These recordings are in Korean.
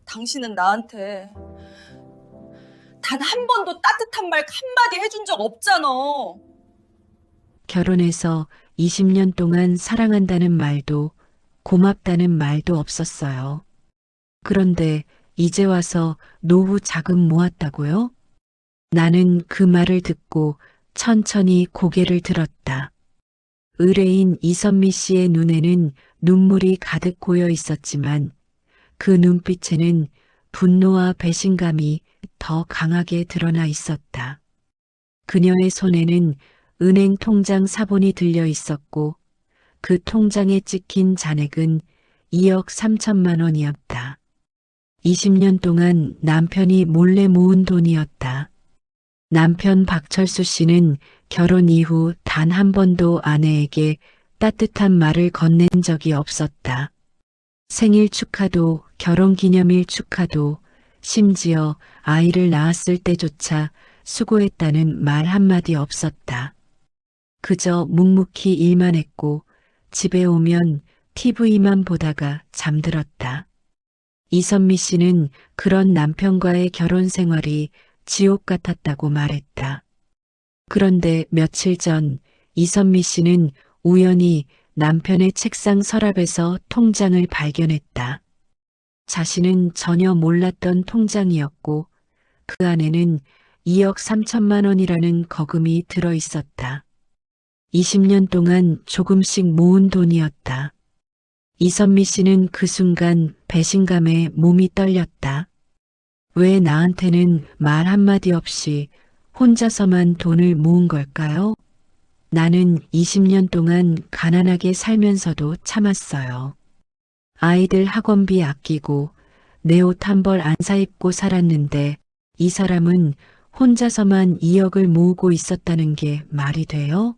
당신은 나한테 단 한 번도 따뜻한 말 한마디 해준 적 없잖아. 결혼해서 20년 동안 사랑한다는 말도 고맙다는 말도 없었어요. 그런데 이제 와서 노후 자금 모았다고요? 나는 그 말을 듣고 천천히 고개를 들었다. 의뢰인 이선미 씨의 눈에는 눈물이 가득 고여 있었지만 그 눈빛에는 분노와 배신감이 더 강하게 드러나 있었다. 그녀의 손에는 은행 통장 사본이 들려 있었고 그 통장에 찍힌 잔액은 2억 3천만 원이었다. 20년 동안 남편이 몰래 모은 돈이었다. 남편 박철수 씨는 결혼 이후 단 한 번도 아내에게 따뜻한 말을 건넨 적이 없었다. 생일 축하도 결혼 기념일 축하도 심지어 아이를 낳았을 때조차 수고했다는 말 한마디 없었다. 그저 묵묵히 일만 했고 집에 오면 TV만 보다가 잠들었다. 이선미 씨는 그런 남편과의 결혼 생활이 지옥 같았다고 말했다. 그런데 며칠 전 이선미 씨는 우연히 남편의 책상 서랍에서 통장을 발견했다. 자신은 전혀 몰랐던 통장이었고 그 안에는 2억 3천만 원이라는 거금이 들어 있었다. 20년 동안 조금씩 모은 돈이었다. 이선미 씨는 그 순간 배신감에 몸이 떨렸다. 왜 나한테는 말 한마디 없이 혼자서만 돈을 모은 걸까요? 나는 20년 동안 가난하게 살면서도 참았어요. 아이들 학원비 아끼고 내 옷 한 벌 안 사입고 살았는데 이 사람은 혼자서만 2억을 모으고 있었다는 게 말이 돼요?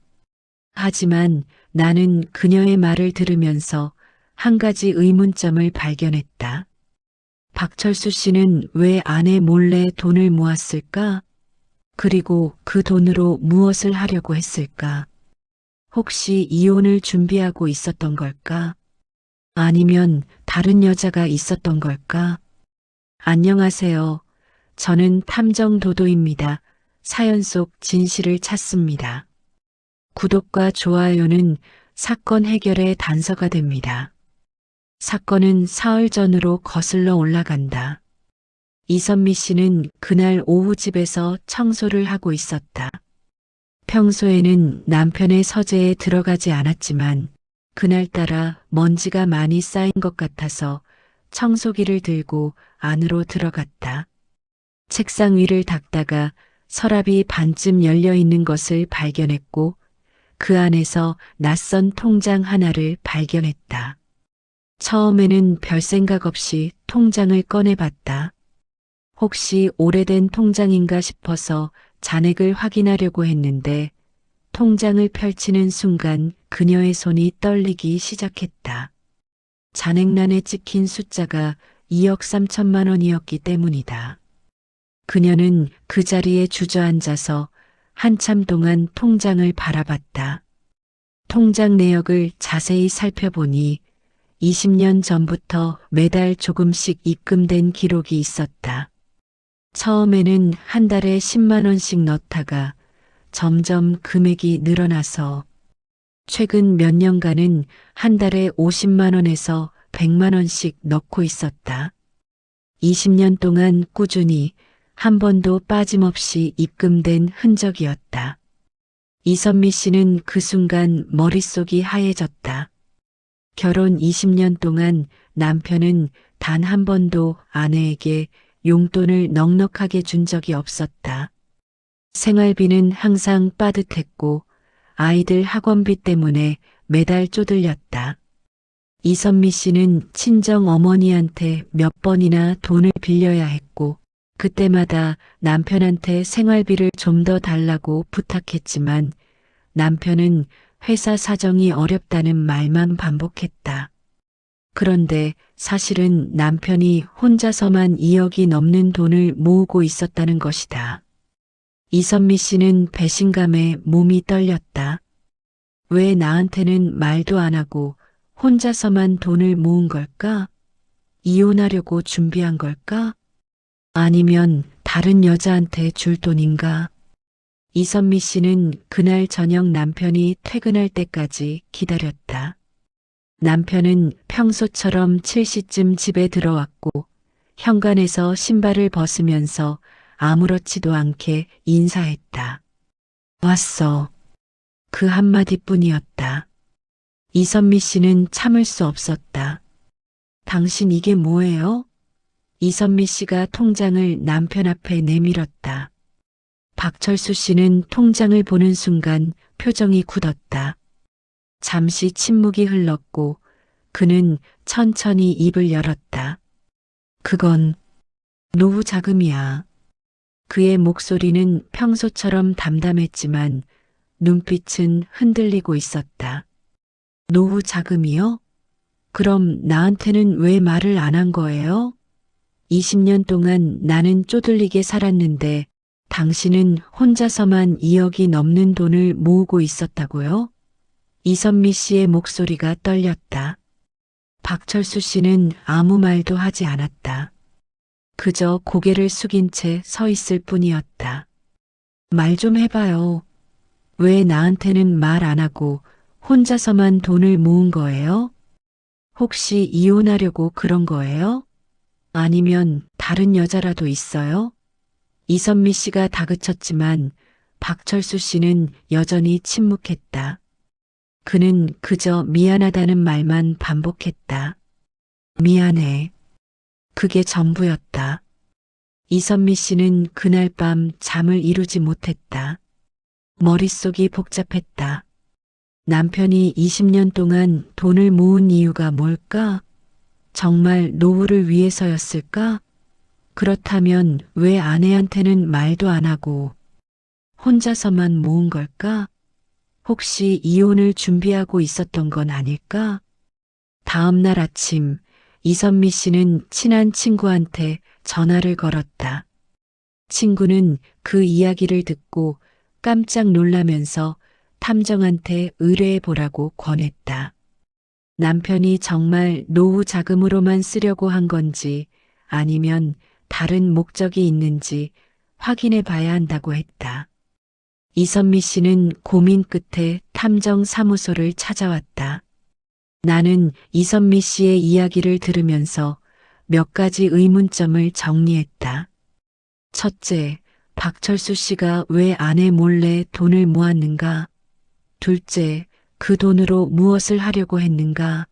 하지만 나는 그녀의 말을 들으면서 한 가지 의문점을 발견했다. 박철수 씨는 왜 아내 몰래 돈을 모았을까? 그리고 그 돈으로 무엇을 하려고 했을까? 혹시 이혼을 준비하고 있었던 걸까? 아니면 다른 여자가 있었던 걸까? 안녕하세요. 저는 탐정도도입니다. 사연 속 진실을 찾습니다. 구독과 좋아요는 사건 해결의 단서가 됩니다. 사건은 사흘 전으로 거슬러 올라간다. 이선미 씨는 그날 오후 집에서 청소를 하고 있었다. 평소에는 남편의 서재에 들어가지 않았지만 그날따라 먼지가 많이 쌓인 것 같아서 청소기를 들고 안으로 들어갔다. 책상 위를 닦다가 서랍이 반쯤 열려 있는 것을 발견했고 그 안에서 낯선 통장 하나를 발견했다. 처음에는 별 생각 없이 통장을 꺼내봤다. 혹시 오래된 통장인가 싶어서 잔액을 확인하려고 했는데 통장을 펼치는 순간 그녀의 손이 떨리기 시작했다. 잔액란에 찍힌 숫자가 2억 3천만 원이었기 때문이다. 그녀는 그 자리에 주저앉아서 한참 동안 통장을 바라봤다. 통장 내역을 자세히 살펴보니 20년 전부터 매달 조금씩 입금된 기록이 있었다. 처음에는 한 달에 10만 원씩 넣다가 점점 금액이 늘어나서 최근 몇 년간은 한 달에 50만 원에서 100만 원씩 넣고 있었다. 20년 동안 꾸준히 한 번도 빠짐없이 입금된 흔적이었다. 이선미 씨는 그 순간 머릿속이 하얘졌다. 결혼 20년 동안 남편은 단 한 번도 아내에게 용돈을 넉넉하게 준 적이 없었다. 생활비는 항상 빠듯했고 아이들 학원비 때문에 매달 쪼들렸다. 이선미 씨는 친정 어머니한테 몇 번이나 돈을 빌려야 했고 그때마다 남편한테 생활비를 좀 더 달라고 부탁했지만 남편은 회사 사정이 어렵다는 말만 반복했다. 그런데 사실은 남편이 혼자서만 2억이 넘는 돈을 모으고 있었다는 것이다. 이선미 씨는 배신감에 몸이 떨렸다. 왜 나한테는 말도 안 하고 혼자서만 돈을 모은 걸까? 이혼하려고 준비한 걸까? 아니면 다른 여자한테 줄 돈인가? 이선미 씨는 그날 저녁 남편이 퇴근할 때까지 기다렸다. 남편은 평소처럼 7시쯤 집에 들어왔고 현관에서 신발을 벗으면서 아무렇지도 않게 인사했다. 왔어. 그 한마디뿐이었다. 이선미 씨는 참을 수 없었다. 당신 이게 뭐예요? 이선미 씨가 통장을 남편 앞에 내밀었다. 박철수 씨는 통장을 보는 순간 표정이 굳었다. 잠시 침묵이 흘렀고 그는 천천히 입을 열었다. 그건 노후 자금이야. 그의 목소리는 평소처럼 담담했지만 눈빛은 흔들리고 있었다. 노후 자금이요? 그럼 나한테는 왜 말을 안 한 거예요? 20년 동안 나는 쪼들리게 살았는데 당신은 혼자서만 2억이 넘는 돈을 모으고 있었다고요? 이선미 씨의 목소리가 떨렸다. 박철수 씨는 아무 말도 하지 않았다. 그저 고개를 숙인 채 서 있을 뿐이었다. 말 좀 해봐요. 왜 나한테는 말 안 하고 혼자서만 돈을 모은 거예요? 혹시 이혼하려고 그런 거예요? 아니면 다른 여자라도 있어요? 이선미 씨가 다그쳤지만 박철수 씨는 여전히 침묵했다. 그는 그저 미안하다는 말만 반복했다. 미안해. 그게 전부였다. 이선미 씨는 그날 밤 잠을 이루지 못했다. 머릿속이 복잡했다. 남편이 20년 동안 돈을 모은 이유가 뭘까? 정말 노후를 위해서였을까? 그렇다면 왜 아내한테는 말도 안 하고 혼자서만 모은 걸까? 혹시 이혼을 준비하고 있었던 건 아닐까? 다음 날 아침 이선미 씨는 친한 친구한테 전화를 걸었다. 친구는 그 이야기를 듣고 깜짝 놀라면서 탐정한테 의뢰해 보라고 권했다. 남편이 정말 노후 자금으로만 쓰려고 한 건지 아니면 다른 목적이 있는지 확인해 봐야 한다고 했다. 이선미 씨는 고민 끝에 탐정 사무소를 찾아왔다. 나는 이선미 씨의 이야기를 들으면서 몇 가지 의문점을 정리했다. 첫째, 박철수 씨가 왜 아내 몰래 돈을 모았는가? 둘째, 그 돈으로 무엇을 하려고 했는가?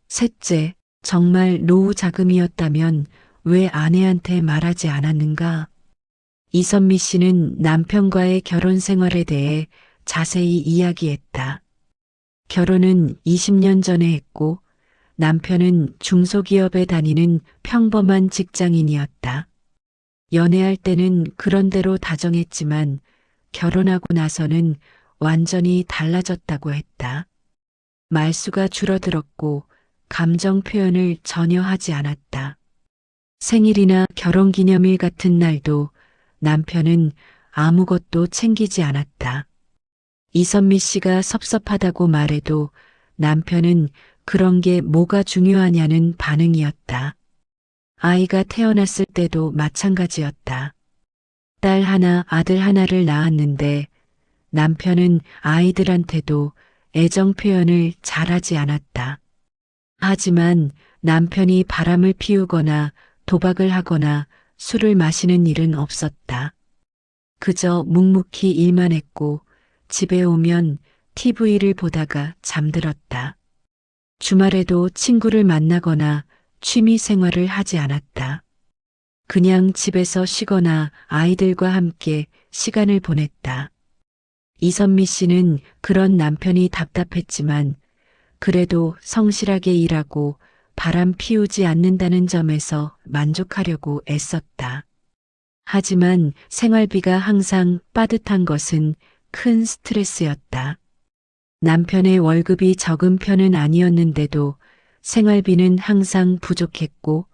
셋째, 정말 노후 자금이었다면 왜 아내한테 말하지 않았는가? 이선미 씨는 남편과의 결혼 생활에 대해 자세히 이야기했다. 결혼은 20년 전에 했고 남편은 중소기업에 다니는 평범한 직장인이었다. 연애할 때는 그런대로 다정했지만 결혼하고 나서는 완전히 달라졌다고 했다. 말수가 줄어들었고 감정 표현을 전혀 하지 않았다. 생일이나 결혼기념일 같은 날도 남편은 아무것도 챙기지 않았다. 이선미 씨가 섭섭하다고 말해도 남편은 그런 게 뭐가 중요하냐는 반응이었다. 아이가 태어났을 때도 마찬가지였다. 딸 하나, 아들 하나를 낳았는데 남편은 아이들한테도 애정 표현을 잘하지 않았다. 하지만 남편이 바람을 피우거나 도박을 하거나 술을 마시는 일은 없었다. 그저 묵묵히 일만 했고 집에 오면 TV를 보다가 잠들었다. 주말에도 친구를 만나거나 취미 생활을 하지 않았다. 그냥 집에서 쉬거나 아이들과 함께 시간을 보냈다. 이선미 씨는 그런 남편이 답답했지만 그래도 성실하게 일하고 바람 피우지 않는다는 점에서 만족하려고 애썼다. 하지만 생활비가 항상 빠듯한 것은 큰 스트레스였다. 남편의 월급이 적은 편은 아니었는데도 생활비는 항상 부족했고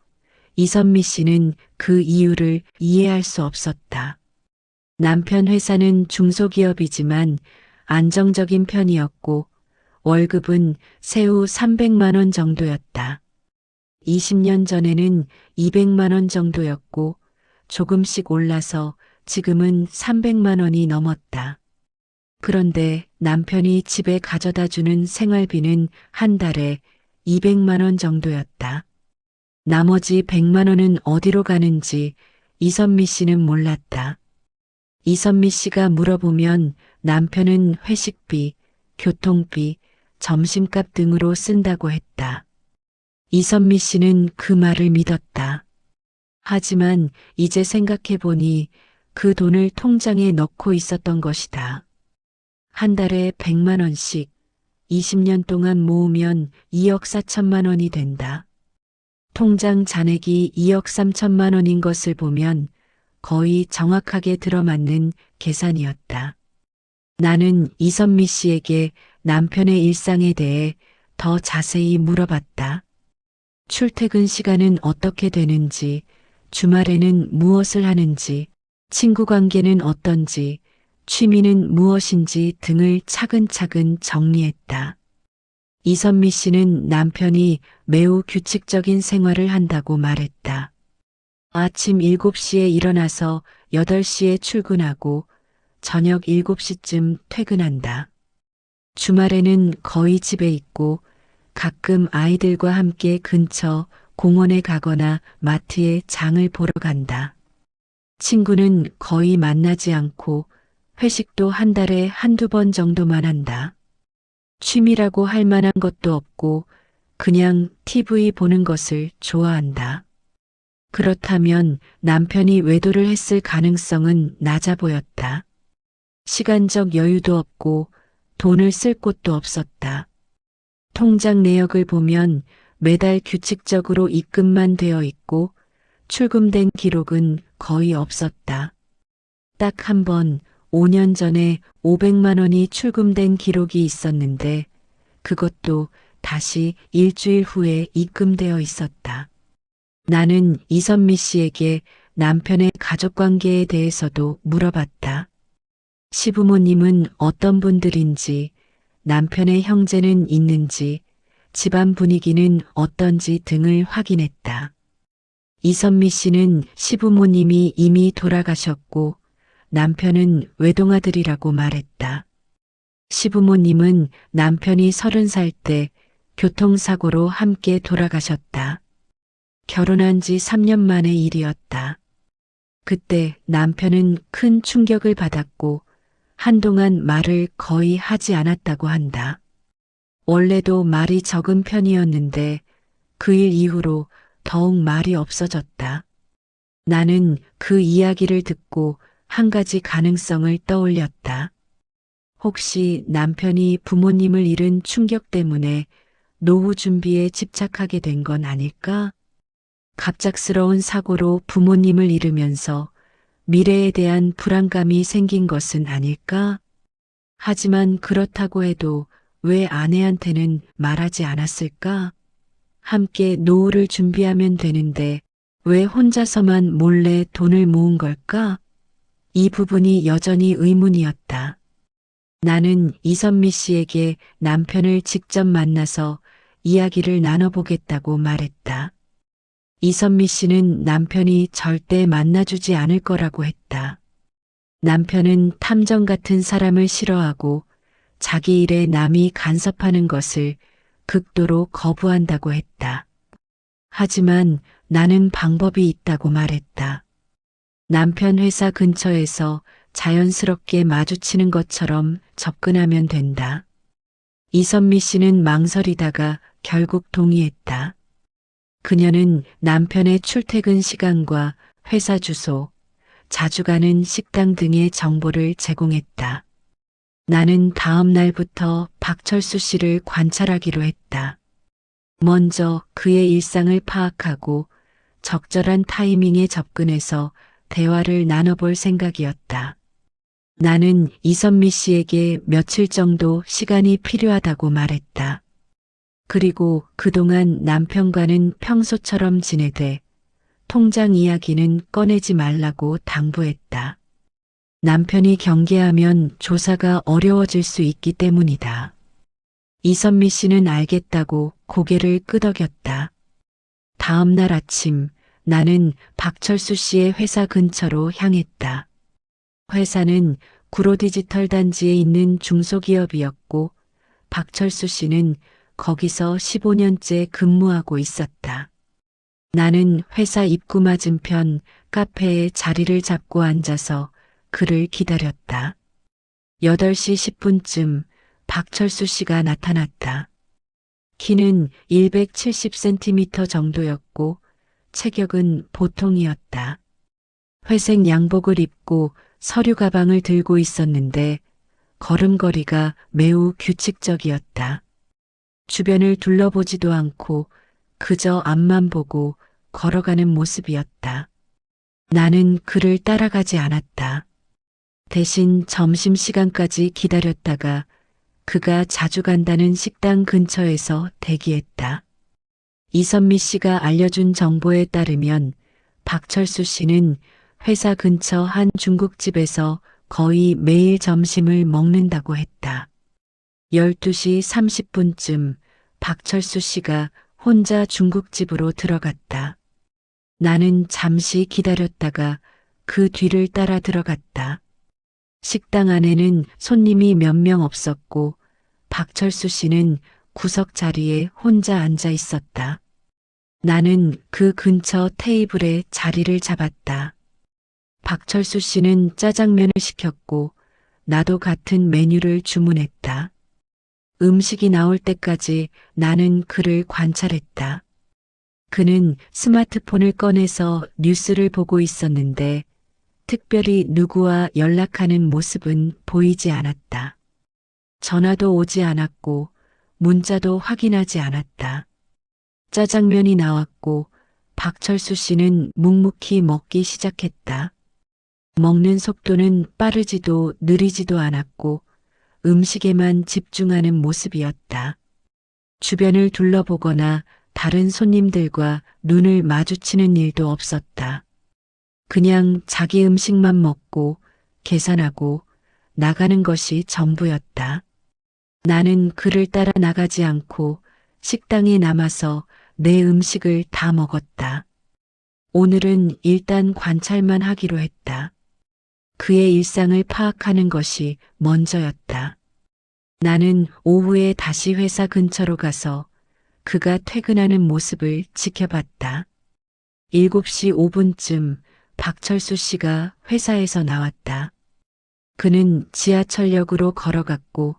이선미 씨는 그 이유를 이해할 수 없었다. 남편 회사는 중소기업이지만 안정적인 편이었고 월급은 세후 300만 원 정도였다. 20년 전에는 200만 원 정도였고 조금씩 올라서 지금은 300만 원이 넘었다. 그런데 남편이 집에 가져다 주는 생활비는 한 달에 200만 원 정도였다. 나머지 100만 원은 어디로 가는지 이선미 씨는 몰랐다. 이선미 씨가 물어보면 남편은 회식비, 교통비, 점심값 등으로 쓴다고 했다. 이선미 씨는 그 말을 믿었다. 하지만 이제 생각해보니 그 돈을 통장에 넣고 있었던 것이다. 한 달에 100만 원씩 20년 동안 모으면 2억 4천만 원이 된다. 통장 잔액이 2억 3천만 원인 것을 보면 거의 정확하게 들어맞는 계산이었다. 나는 이선미 씨에게 남편의 일상에 대해 더 자세히 물어봤다. 출퇴근 시간은 어떻게 되는지, 주말에는 무엇을 하는지, 친구 관계는 어떤지, 취미는 무엇인지 등을 차근차근 정리했다. 이선미 씨는 남편이 매우 규칙적인 생활을 한다고 말했다. 아침 7시에 일어나서 8시에 출근하고 저녁 7시쯤 퇴근한다. 주말에는 거의 집에 있고 가끔 아이들과 함께 근처 공원에 가거나 마트에 장을 보러 간다. 친구는 거의 만나지 않고 회식도 한 달에 한두 번 정도만 한다. 취미라고 할 만한 것도 없고 그냥 TV 보는 것을 좋아한다. 그렇다면 남편이 외도를 했을 가능성은 낮아 보였다. 시간적 여유도 없고 돈을 쓸 곳도 없었다. 통장 내역을 보면 매달 규칙적으로 입금만 되어 있고 출금된 기록은 거의 없었다. 딱 한 번 5년 전에 500만 원이 출금된 기록이 있었는데 그것도 다시 일주일 후에 입금되어 있었다. 나는 이선미 씨에게 남편의 가족관계에 대해서도 물어봤다. 시부모님은 어떤 분들인지, 남편의 형제는 있는지, 집안 분위기는 어떤지 등을 확인했다. 이선미 씨는 시부모님이 이미 돌아가셨고 남편은 외동아들이라고 말했다. 시부모님은 남편이 30살 때 교통사고로 함께 돌아가셨다. 결혼한 지 3년 만의 일이었다. 그때 남편은 큰 충격을 받았고 한동안 말을 거의 하지 않았다고 한다. 원래도 말이 적은 편이었는데 그 일 이후로 더욱 말이 없어졌다. 나는 그 이야기를 듣고 한 가지 가능성을 떠올렸다. 혹시 남편이 부모님을 잃은 충격 때문에 노후 준비에 집착하게 된 건 아닐까? 갑작스러운 사고로 부모님을 잃으면서 미래에 대한 불안감이 생긴 것은 아닐까? 하지만 그렇다고 해도 왜 아내한테는 말하지 않았을까? 함께 노후를 준비하면 되는데 왜 혼자서만 몰래 돈을 모은 걸까? 이 부분이 여전히 의문이었다. 나는 이선미 씨에게 남편을 직접 만나서 이야기를 나눠보겠다고 말했다. 이선미 씨는 남편이 절대 만나주지 않을 거라고 했다. 남편은 탐정 같은 사람을 싫어하고 자기 일에 남이 간섭하는 것을 극도로 거부한다고 했다. 하지만 나는 방법이 있다고 말했다. 남편 회사 근처에서 자연스럽게 마주치는 것처럼 접근하면 된다. 이선미 씨는 망설이다가 결국 동의했다. 그녀는 남편의 출퇴근 시간과 회사 주소, 자주 가는 식당 등의 정보를 제공했다. 나는 다음 날부터 박철수 씨를 관찰하기로 했다. 먼저 그의 일상을 파악하고 적절한 타이밍에 접근해서 대화를 나눠볼 생각이었다. 나는 이선미 씨에게 며칠 정도 시간이 필요하다고 말했다. 그리고 그동안 남편과는 평소처럼 지내되 통장 이야기는 꺼내지 말라고 당부했다. 남편이 경계하면 조사가 어려워질 수 있기 때문이다. 이선미 씨는 알겠다고 고개를 끄덕였다. 다음 날 아침 나는 박철수 씨의 회사 근처로 향했다. 회사는 구로디지털 단지에 있는 중소기업이었고 박철수 씨는 거기서 15년째 근무하고 있었다. 나는 회사 입구 맞은편 카페에 자리를 잡고 앉아서 그를 기다렸다. 8시 10분쯤 박철수 씨가 나타났다. 키는 170cm 정도였고 체격은 보통이었다. 회색 양복을 입고 서류 가방을 들고 있었는데 걸음걸이가 매우 규칙적이었다. 주변을 둘러보지도 않고 그저 앞만 보고 걸어가는 모습이었다. 나는 그를 따라가지 않았다. 대신 점심시간까지 기다렸다가 그가 자주 간다는 식당 근처에서 대기했다. 이선미 씨가 알려준 정보에 따르면 박철수 씨는 회사 근처 한 중국집에서 거의 매일 점심을 먹는다고 했다. 12시 30분쯤 박철수 씨가 혼자 중국집으로 들어갔다. 나는 잠시 기다렸다가 그 뒤를 따라 들어갔다. 식당 안에는 손님이 몇 명 없었고 박철수 씨는 구석 자리에 혼자 앉아 있었다. 나는 그 근처 테이블에 자리를 잡았다. 박철수 씨는 짜장면을 시켰고 나도 같은 메뉴를 주문했다. 음식이 나올 때까지 나는 그를 관찰했다. 그는 스마트폰을 꺼내서 뉴스를 보고 있었는데 특별히 누구와 연락하는 모습은 보이지 않았다. 전화도 오지 않았고 문자도 확인하지 않았다. 짜장면이 나왔고 박철수 씨는 묵묵히 먹기 시작했다. 먹는 속도는 빠르지도 느리지도 않았고 음식에만 집중하는 모습이었다. 주변을 둘러보거나 다른 손님들과 눈을 마주치는 일도 없었다. 그냥 자기 음식만 먹고 계산하고 나가는 것이 전부였다. 나는 그를 따라 나가지 않고 식당에 남아서 내 음식을 다 먹었다. 오늘은 일단 관찰만 하기로 했다. 그의 일상을 파악하는 것이 먼저였다. 나는 오후에 다시 회사 근처로 가서 그가 퇴근하는 모습을 지켜봤다. 7시 5분쯤 박철수 씨가 회사에서 나왔다. 그는 지하철역으로 걸어갔고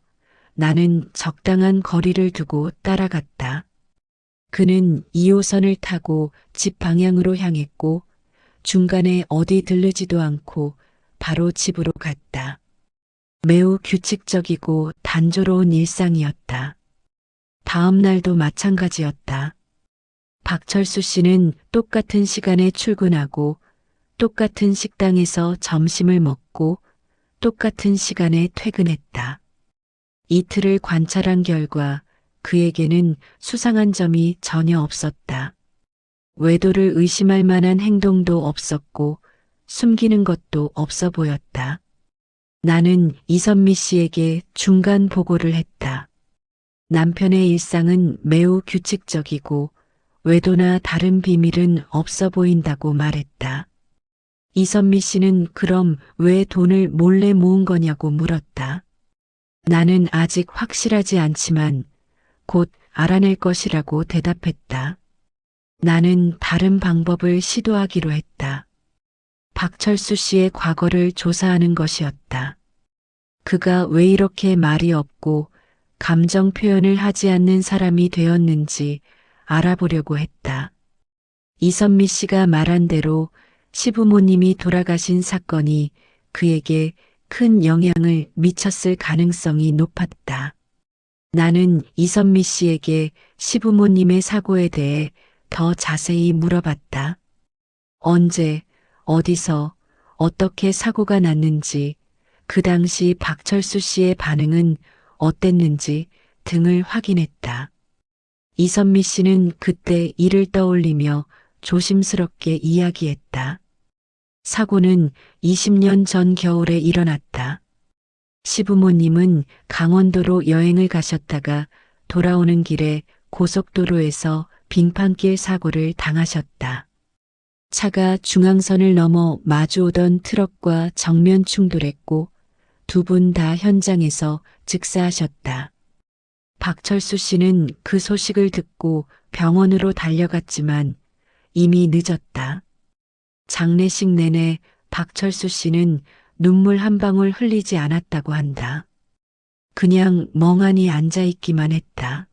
나는 적당한 거리를 두고 따라갔다. 그는 2호선을 타고 집 방향으로 향했고 중간에 어디 들르지도 않고 바로 집으로 갔다. 매우 규칙적이고 단조로운 일상이었다. 다음 날도 마찬가지였다. 박철수 씨는 똑같은 시간에 출근하고 똑같은 식당에서 점심을 먹고 똑같은 시간에 퇴근했다. 이틀을 관찰한 결과 그에게는 수상한 점이 전혀 없었다. 외도를 의심할 만한 행동도 없었고 숨기는 것도 없어 보였다. 나는 이선미 씨에게 중간 보고를 했다. 남편의 일상은 매우 규칙적이고 외도나 다른 비밀은 없어 보인다고 말했다. 이선미 씨는 그럼 왜 돈을 몰래 모은 거냐고 물었다. 나는 아직 확실하지 않지만 곧 알아낼 것이라고 대답했다. 나는 다른 방법을 시도하기로 했다. 박철수 씨의 과거를 조사하는 것이었다. 그가 왜 이렇게 말이 없고 감정 표현을 하지 않는 사람이 되었는지 알아보려고 했다. 이선미 씨가 말한 대로 시부모님이 돌아가신 사건이 그에게 큰 영향을 미쳤을 가능성이 높았다. 나는 이선미 씨에게 시부모님의 사고에 대해 더 자세히 물어봤다. 언제, 어디서, 어떻게 사고가 났는지, 그 당시 박철수 씨의 반응은 어땠는지 등을 확인했다. 이선미 씨는 그때 일을 떠올리며 조심스럽게 이야기했다. 사고는 20년 전 겨울에 일어났다. 시부모님은 강원도로 여행을 가셨다가 돌아오는 길에 고속도로에서 빙판길 사고를 당하셨다. 차가 중앙선을 넘어 마주오던 트럭과 정면 충돌했고 두 분 다 현장에서 즉사하셨다. 박철수 씨는 그 소식을 듣고 병원으로 달려갔지만 이미 늦었다. 장례식 내내 박철수 씨는 눈물 한 방울 흘리지 않았다고 한다. 그냥 멍하니 앉아있기만 했다.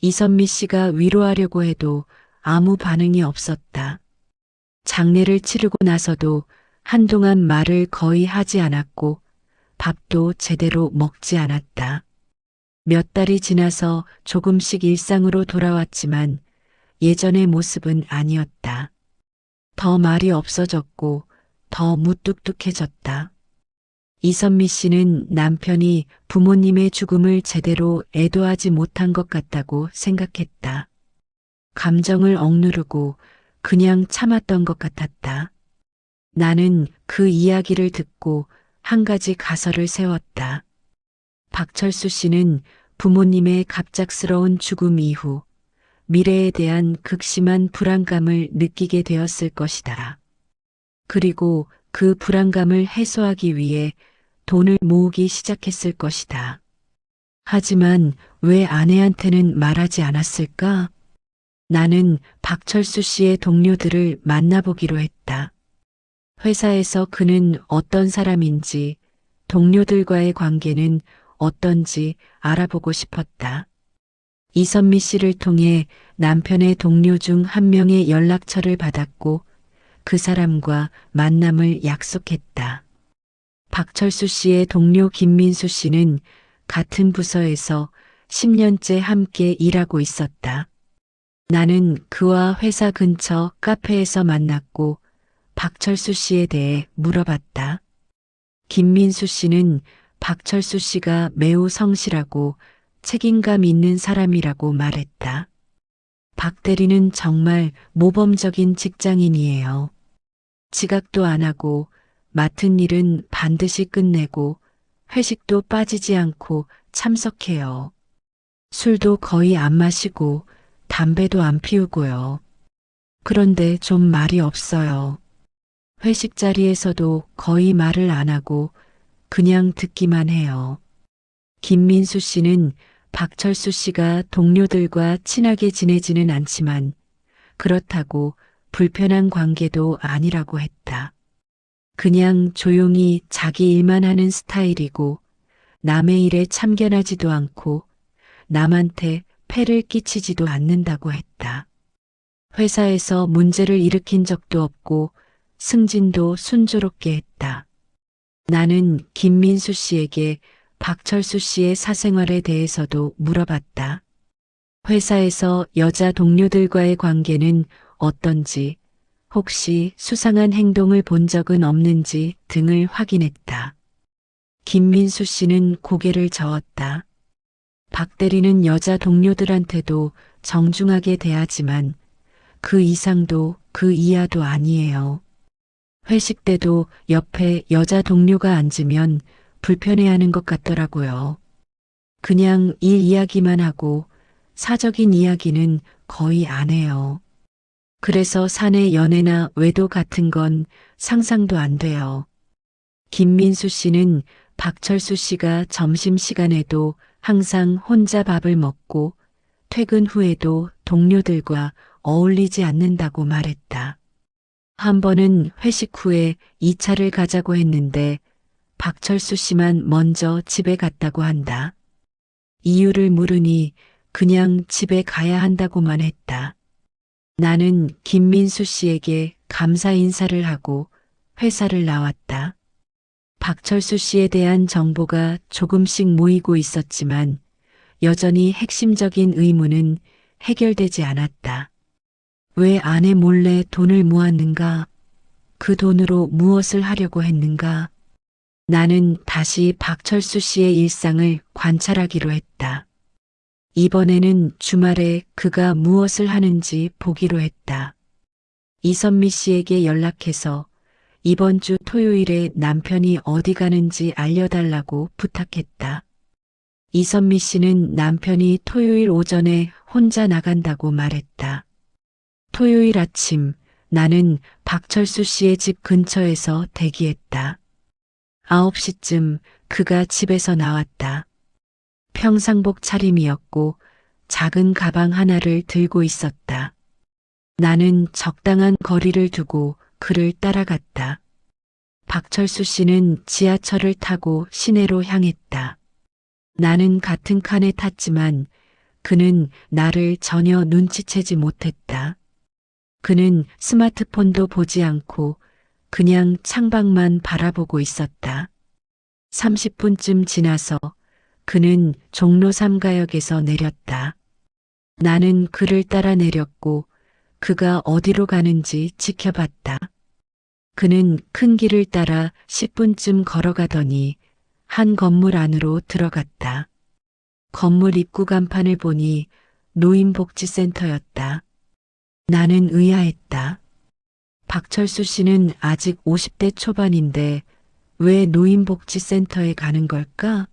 이선미 씨가 위로하려고 해도 아무 반응이 없었다. 장례를 치르고 나서도 한동안 말을 거의 하지 않았고 밥도 제대로 먹지 않았다. 몇 달이 지나서 조금씩 일상으로 돌아왔지만 예전의 모습은 아니었다. 더 말이 없어졌고 더 무뚝뚝해졌다. 이선미 씨는 남편이 부모님의 죽음을 제대로 애도하지 못한 것 같다고 생각했다. 감정을 억누르고 그냥 참았던 것 같았다. 나는 그 이야기를 듣고 한 가지 가설을 세웠다. 박철수 씨는 부모님의 갑작스러운 죽음 이후 미래에 대한 극심한 불안감을 느끼게 되었을 것이다. 그리고 그 불안감을 해소하기 위해 돈을 모으기 시작했을 것이다. 하지만 왜 아내한테는 말하지 않았을까? 나는 박철수 씨의 동료들을 만나보기로 했다. 회사에서 그는 어떤 사람인지, 동료들과의 관계는 어떤지 알아보고 싶었다. 이선미 씨를 통해 남편의 동료 중 한 명의 연락처를 받았고 그 사람과 만남을 약속했다. 박철수 씨의 동료 김민수 씨는 같은 부서에서 10년째 함께 일하고 있었다. 나는 그와 회사 근처 카페에서 만났고 박철수 씨에 대해 물어봤다. 김민수 씨는 박철수 씨가 매우 성실하고 책임감 있는 사람이라고 말했다. 박 대리는 정말 모범적인 직장인이에요. 지각도 안 하고 맡은 일은 반드시 끝내고 회식도 빠지지 않고 참석해요. 술도 거의 안 마시고 담배도 안 피우고요. 그런데 좀 말이 없어요. 회식 자리에서도 거의 말을 안 하고 그냥 듣기만 해요. 김민수 씨는 박철수 씨가 동료들과 친하게 지내지는 않지만 그렇다고 불편한 관계도 아니라고 했다. 그냥 조용히 자기 일만 하는 스타일이고 남의 일에 참견하지도 않고 남한테 폐를 끼치지도 않는다고 했다. 회사에서 문제를 일으킨 적도 없고 승진도 순조롭게 했다. 나는 김민수 씨에게 박철수 씨의 사생활에 대해서도 물어봤다. 회사에서 여자 동료들과의 관계는 어떤지, 혹시 수상한 행동을 본 적은 없는지 등을 확인했다. 김민수 씨는 고개를 저었다. 박 대리는 여자 동료들한테도 정중하게 대하지만 그 이상도 그 이하도 아니에요. 회식 때도 옆에 여자 동료가 앉으면 불편해하는 것 같더라고요. 그냥 일 이야기만 하고 사적인 이야기는 거의 안 해요. 그래서 사내 연애나 외도 같은 건 상상도 안 돼요. 김민수 씨는 박철수 씨가 점심시간에도 항상 혼자 밥을 먹고 퇴근 후에도 동료들과 어울리지 않는다고 말했다. 한 번은 회식 후에 2차를 가자고 했는데 박철수 씨만 먼저 집에 갔다고 한다. 이유를 물으니 그냥 집에 가야 한다고만 했다. 나는 김민수 씨에게 감사 인사를 하고 회사를 나왔다. 박철수 씨에 대한 정보가 조금씩 모이고 있었지만 여전히 핵심적인 의문은 해결되지 않았다. 왜 아내 몰래 돈을 모았는가? 그 돈으로 무엇을 하려고 했는가? 나는 다시 박철수 씨의 일상을 관찰하기로 했다. 이번에는 주말에 그가 무엇을 하는지 보기로 했다. 이선미 씨에게 연락해서 이번 주 토요일에 남편이 어디 가는지 알려달라고 부탁했다. 이선미 씨는 남편이 토요일 오전에 혼자 나간다고 말했다. 토요일 아침 나는 박철수 씨의 집 근처에서 대기했다. 9시쯤 그가 집에서 나왔다. 평상복 차림이었고 작은 가방 하나를 들고 있었다. 나는 적당한 거리를 두고 그를 따라갔다. 박철수 씨는 지하철을 타고 시내로 향했다. 나는 같은 칸에 탔지만 그는 나를 전혀 눈치채지 못했다. 그는 스마트폰도 보지 않고 그냥 창밖만 바라보고 있었다. 30분쯤 지나서 그는 종로 3가역에서 내렸다. 나는 그를 따라 내렸고 그가 어디로 가는지 지켜봤다. 그는 큰 길을 따라 10분쯤 걸어가더니 한 건물 안으로 들어갔다. 건물 입구 간판을 보니 노인복지센터였다. 나는 의아했다. 박철수 씨는 아직 50대 초반인데 왜 노인복지센터에 가는 걸까?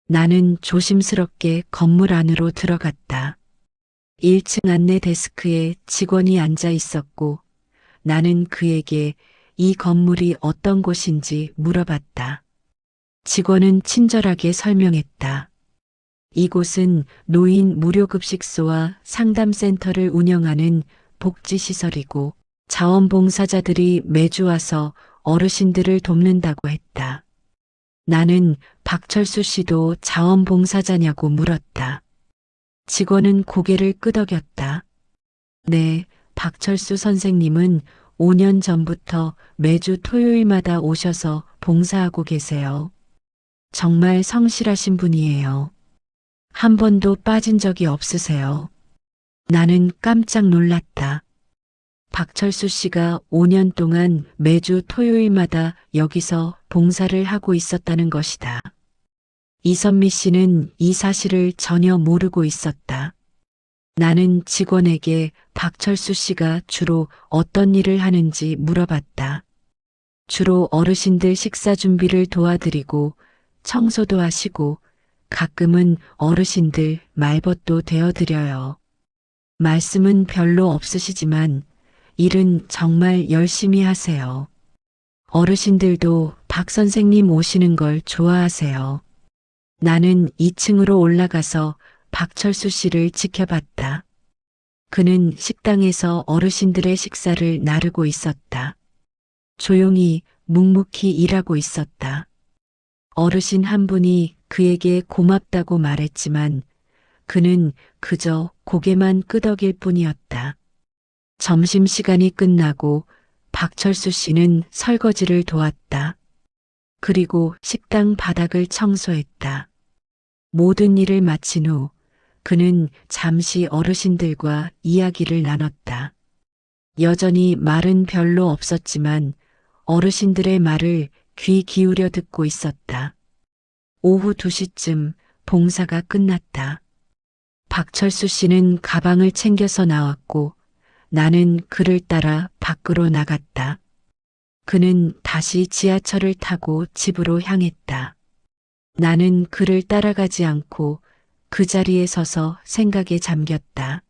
나는 조심스럽게 건물 안으로 들어갔다. 1층 안내 데스크에 직원이 앉아 있었고 나는 그에게 이 건물이 어떤 곳인지 물어봤다. 직원은 친절하게 설명했다. 이곳은 노인 무료급식소와 상담센터를 운영하는 복지시설이고 자원봉사자들이 매주 와서 어르신들을 돕는다고 했다. 나는 박철수 씨도 자원봉사자냐고 물었다. 직원은 고개를 끄덕였다. 네, 박철수 선생님은 5년 전부터 매주 토요일마다 오셔서 봉사하고 계세요. 정말 성실하신 분이에요. 한 번도 빠진 적이 없으세요. 나는 깜짝 놀랐다. 박철수 씨가 5년 동안 매주 토요일마다 여기서 봉사를 하고 있었다는 것이다. 이선미 씨는 이 사실을 전혀 모르고 있었다. 나는 직원에게 박철수 씨가 주로 어떤 일을 하는지 물어봤다. 주로 어르신들 식사 준비를 도와드리고 청소도 하시고 가끔은 어르신들 말벗도 대어드려요. 말씀은 별로 없으시지만 일은 정말 열심히 하세요. 어르신들도 박 선생님 오시는 걸 좋아하세요. 나는 2층으로 올라가서 박철수 씨를 지켜봤다. 그는 식당에서 어르신들의 식사를 나르고 있었다. 조용히 묵묵히 일하고 있었다. 어르신 한 분이 그에게 고맙다고 말했지만 그는 그저 고개만 끄덕일 뿐이었다. 점심시간이 끝나고 박철수 씨는 설거지를 도왔다. 그리고 식당 바닥을 청소했다. 모든 일을 마친 후 그는 잠시 어르신들과 이야기를 나눴다. 여전히 말은 별로 없었지만 어르신들의 말을 귀 기울여 듣고 있었다. 오후 2시쯤 봉사가 끝났다. 박철수 씨는 가방을 챙겨서 나왔고 나는 그를 따라 밖으로 나갔다. 그는 다시 지하철을 타고 집으로 향했다. 나는 그를 따라가지 않고 그 자리에 서서 생각에 잠겼다.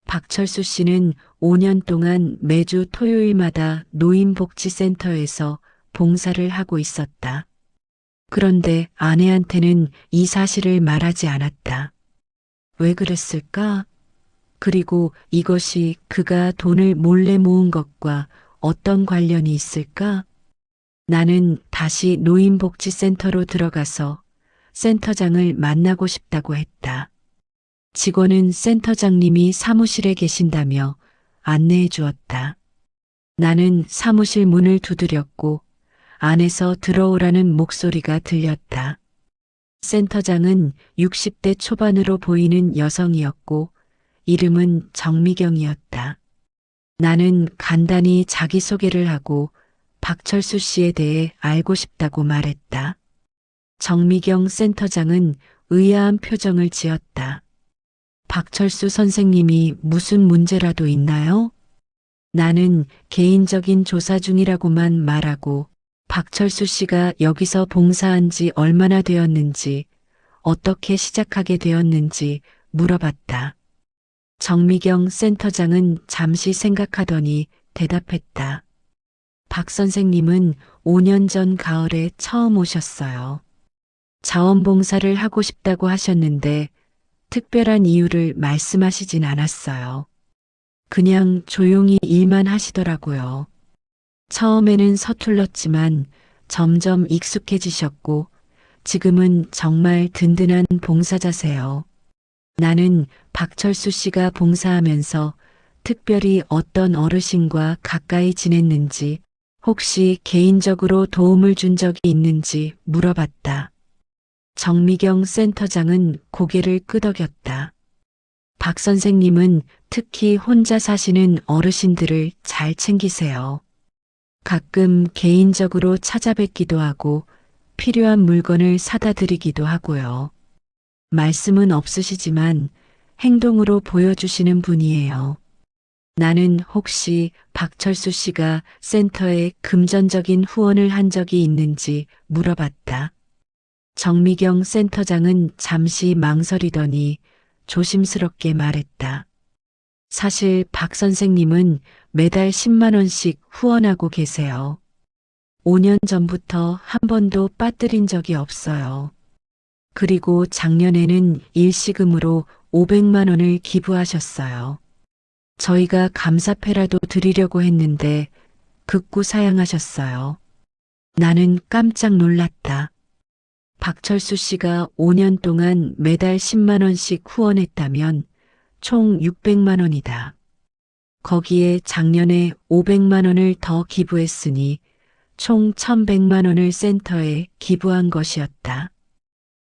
박철수 씨는 5년 동안 매주 토요일마다 노인복지센터에서 봉사를 하고 있었다. 그런데 아내한테는 이 사실을 말하지 않았다. 왜 그랬을까? 그리고 이것이 그가 돈을 몰래 모은 것과 어떤 관련이 있을까? 나는 다시 노인복지센터로 들어가서 센터장을 만나고 싶다고 했다. 직원은 센터장님이 사무실에 계신다며 안내해 주었다. 나는 사무실 문을 두드렸고 안에서 들어오라는 목소리가 들렸다. 센터장은 60대 초반으로 보이는 여성이었고 이름은 정미경이었다. 나는 간단히 자기소개를 하고 박철수 씨에 대해 알고 싶다고 말했다. 정미경 센터장은 의아한 표정을 지었다. 박철수 선생님이 무슨 문제라도 있나요? 나는 개인적인 조사 중이라고만 말하고 박철수 씨가 여기서 봉사한 지 얼마나 되었는지, 어떻게 시작하게 되었는지 물어봤다. 정미경 센터장은 잠시 생각하더니 대답했다. 박 선생님은 5년 전 가을에 처음 오셨어요. 자원봉사를 하고 싶다고 하셨는데 특별한 이유를 말씀하시진 않았어요. 그냥 조용히 일만 하시더라고요. 처음에는 서툴렀지만 점점 익숙해지셨고 지금은 정말 든든한 봉사자세요. 나는 박철수 씨가 봉사하면서 특별히 어떤 어르신과 가까이 지냈는지 혹시 개인적으로 도움을 준 적이 있는지 물어봤다. 정미경 센터장은 고개를 끄덕였다. 박 선생님은 특히 혼자 사시는 어르신들을 잘 챙기세요. 가끔 개인적으로 찾아뵙기도 하고 필요한 물건을 사다 드리기도 하고요. 말씀은 없으시지만 행동으로 보여주시는 분이에요. 나는 혹시 박철수 씨가 센터에 금전적인 후원을 한 적이 있는지 물어봤다. 정미경 센터장은 잠시 망설이더니 조심스럽게 말했다. 사실 박 선생님은 매달 10만 원씩 후원하고 계세요. 5년 전부터 한 번도 빠뜨린 적이 없어요. 그리고 작년에는 일시금으로 500만 원을 기부하셨어요. 저희가 감사패라도 드리려고 했는데 극구 사양하셨어요. 나는 깜짝 놀랐다. 박철수 씨가 5년 동안 매달 10만 원씩 후원했다면 총 600만 원이다. 거기에 작년에 500만 원을 더 기부했으니 총 1100만 원을 센터에 기부한 것이었다.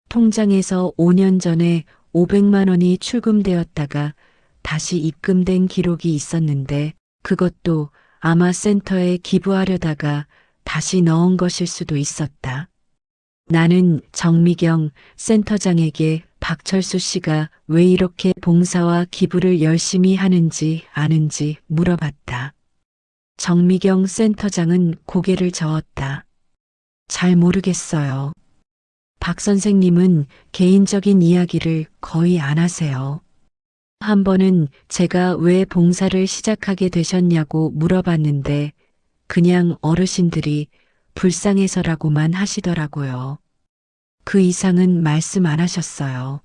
통장에서 5년 전에 500만 원이 출금되었다가 다시 입금된 기록이 있었는데 그것도 아마 센터에 기부하려다가 다시 넣은 것일 수도 있었다. 나는 정미경 센터장에게 박철수 씨가 왜 이렇게 봉사와 기부를 열심히 하는지 아는지 물어봤다. 정미경 센터장은 고개를 저었다. 잘 모르겠어요. 박 선생님은 개인적인 이야기를 거의 안 하세요. 한 번은 제가 왜 봉사를 시작하게 되셨냐고 물어봤는데 그냥 어르신들이 불쌍해서라고만 하시더라고요. 그 이상은 말씀 안 하셨어요.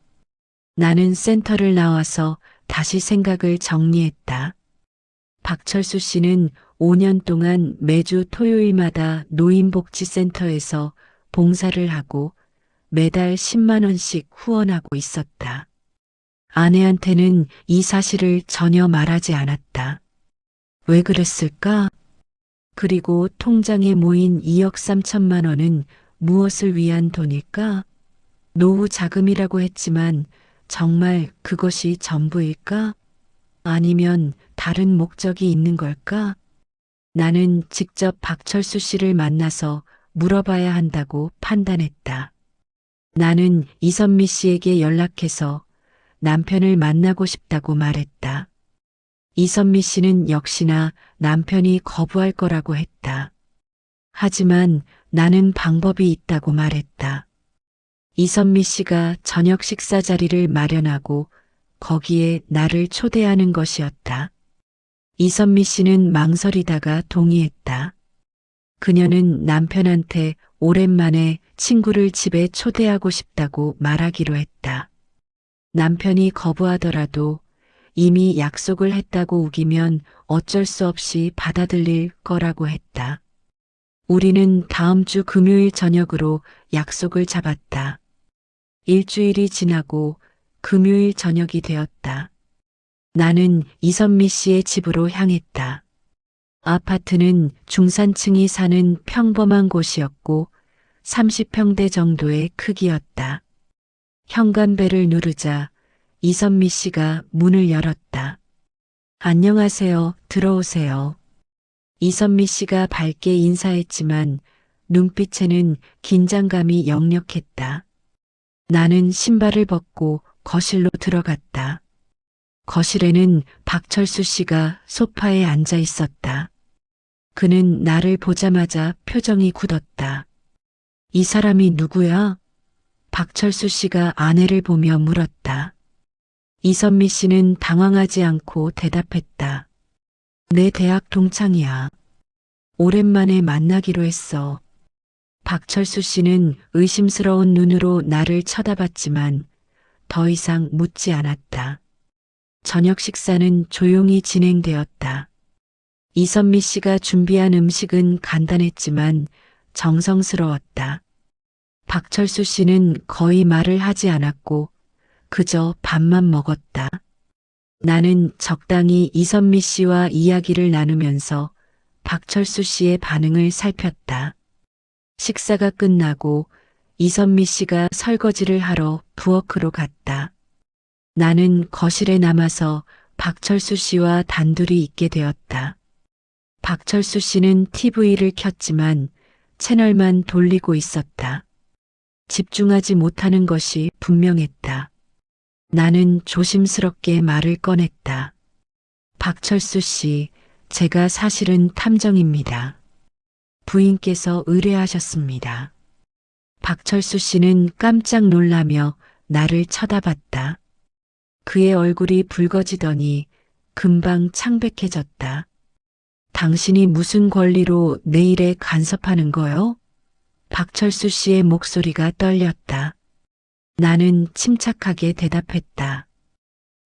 나는 센터를 나와서 다시 생각을 정리했다. 박철수 씨는 5년 동안 매주 토요일마다 노인복지센터에서 봉사를 하고 매달 10만 원씩 후원하고 있었다. 아내한테는 이 사실을 전혀 말하지 않았다. 왜 그랬을까? 그리고 통장에 모인 2억 3천만 원은 무엇을 위한 돈일까? 노후 자금이라고 했지만 정말 그것이 전부일까? 아니면 다른 목적이 있는 걸까? 나는 직접 박철수 씨를 만나서 물어봐야 한다고 판단했다. 나는 이선미 씨에게 연락해서 남편을 만나고 싶다고 말했다. 이선미 씨는 역시나 남편이 거부할 거라고 했다. 하지만 나는 방법이 있다고 말했다. 이선미 씨가 저녁 식사 자리를 마련하고 거기에 나를 초대하는 것이었다. 이선미 씨는 망설이다가 동의했다. 그녀는 남편한테 오랜만에 친구를 집에 초대하고 싶다고 말하기로 했다. 남편이 거부하더라도 이미 약속을 했다고 우기면 어쩔 수 없이 받아들일 거라고 했다. 우리는 다음 주 금요일 저녁으로 약속을 잡았다. 일주일이 지나고 금요일 저녁이 되었다. 나는 이선미 씨의 집으로 향했다. 아파트는 중산층이 사는 평범한 곳이었고 30평대 정도의 크기였다. 현관벨을 누르자 이선미 씨가 문을 열었다. 안녕하세요. 들어오세요. 이선미 씨가 밝게 인사했지만 눈빛에는 긴장감이 역력했다. 나는 신발을 벗고 거실로 들어갔다. 거실에는 박철수 씨가 소파에 앉아 있었다. 그는 나를 보자마자 표정이 굳었다. 이 사람이 누구야? 박철수 씨가 아내를 보며 물었다. 이선미 씨는 당황하지 않고 대답했다. 내 대학 동창이야. 오랜만에 만나기로 했어. 박철수 씨는 의심스러운 눈으로 나를 쳐다봤지만 더 이상 묻지 않았다. 저녁 식사는 조용히 진행되었다. 이선미 씨가 준비한 음식은 간단했지만 정성스러웠다. 박철수 씨는 거의 말을 하지 않았고 그저 밥만 먹었다. 나는 적당히 이선미 씨와 이야기를 나누면서 박철수 씨의 반응을 살폈다. 식사가 끝나고 이선미 씨가 설거지를 하러 부엌으로 갔다. 나는 거실에 남아서 박철수 씨와 단둘이 있게 되었다. 박철수 씨는 TV를 켰지만 채널만 돌리고 있었다. 집중하지 못하는 것이 분명했다. 나는 조심스럽게 말을 꺼냈다. 박철수 씨, 제가 사실은 탐정입니다. 부인께서 의뢰하셨습니다. 박철수 씨는 깜짝 놀라며 나를 쳐다봤다. 그의 얼굴이 붉어지더니 금방 창백해졌다. 당신이 무슨 권리로 내 일에 간섭하는 거요? 박철수 씨의 목소리가 떨렸다. 나는 침착하게 대답했다.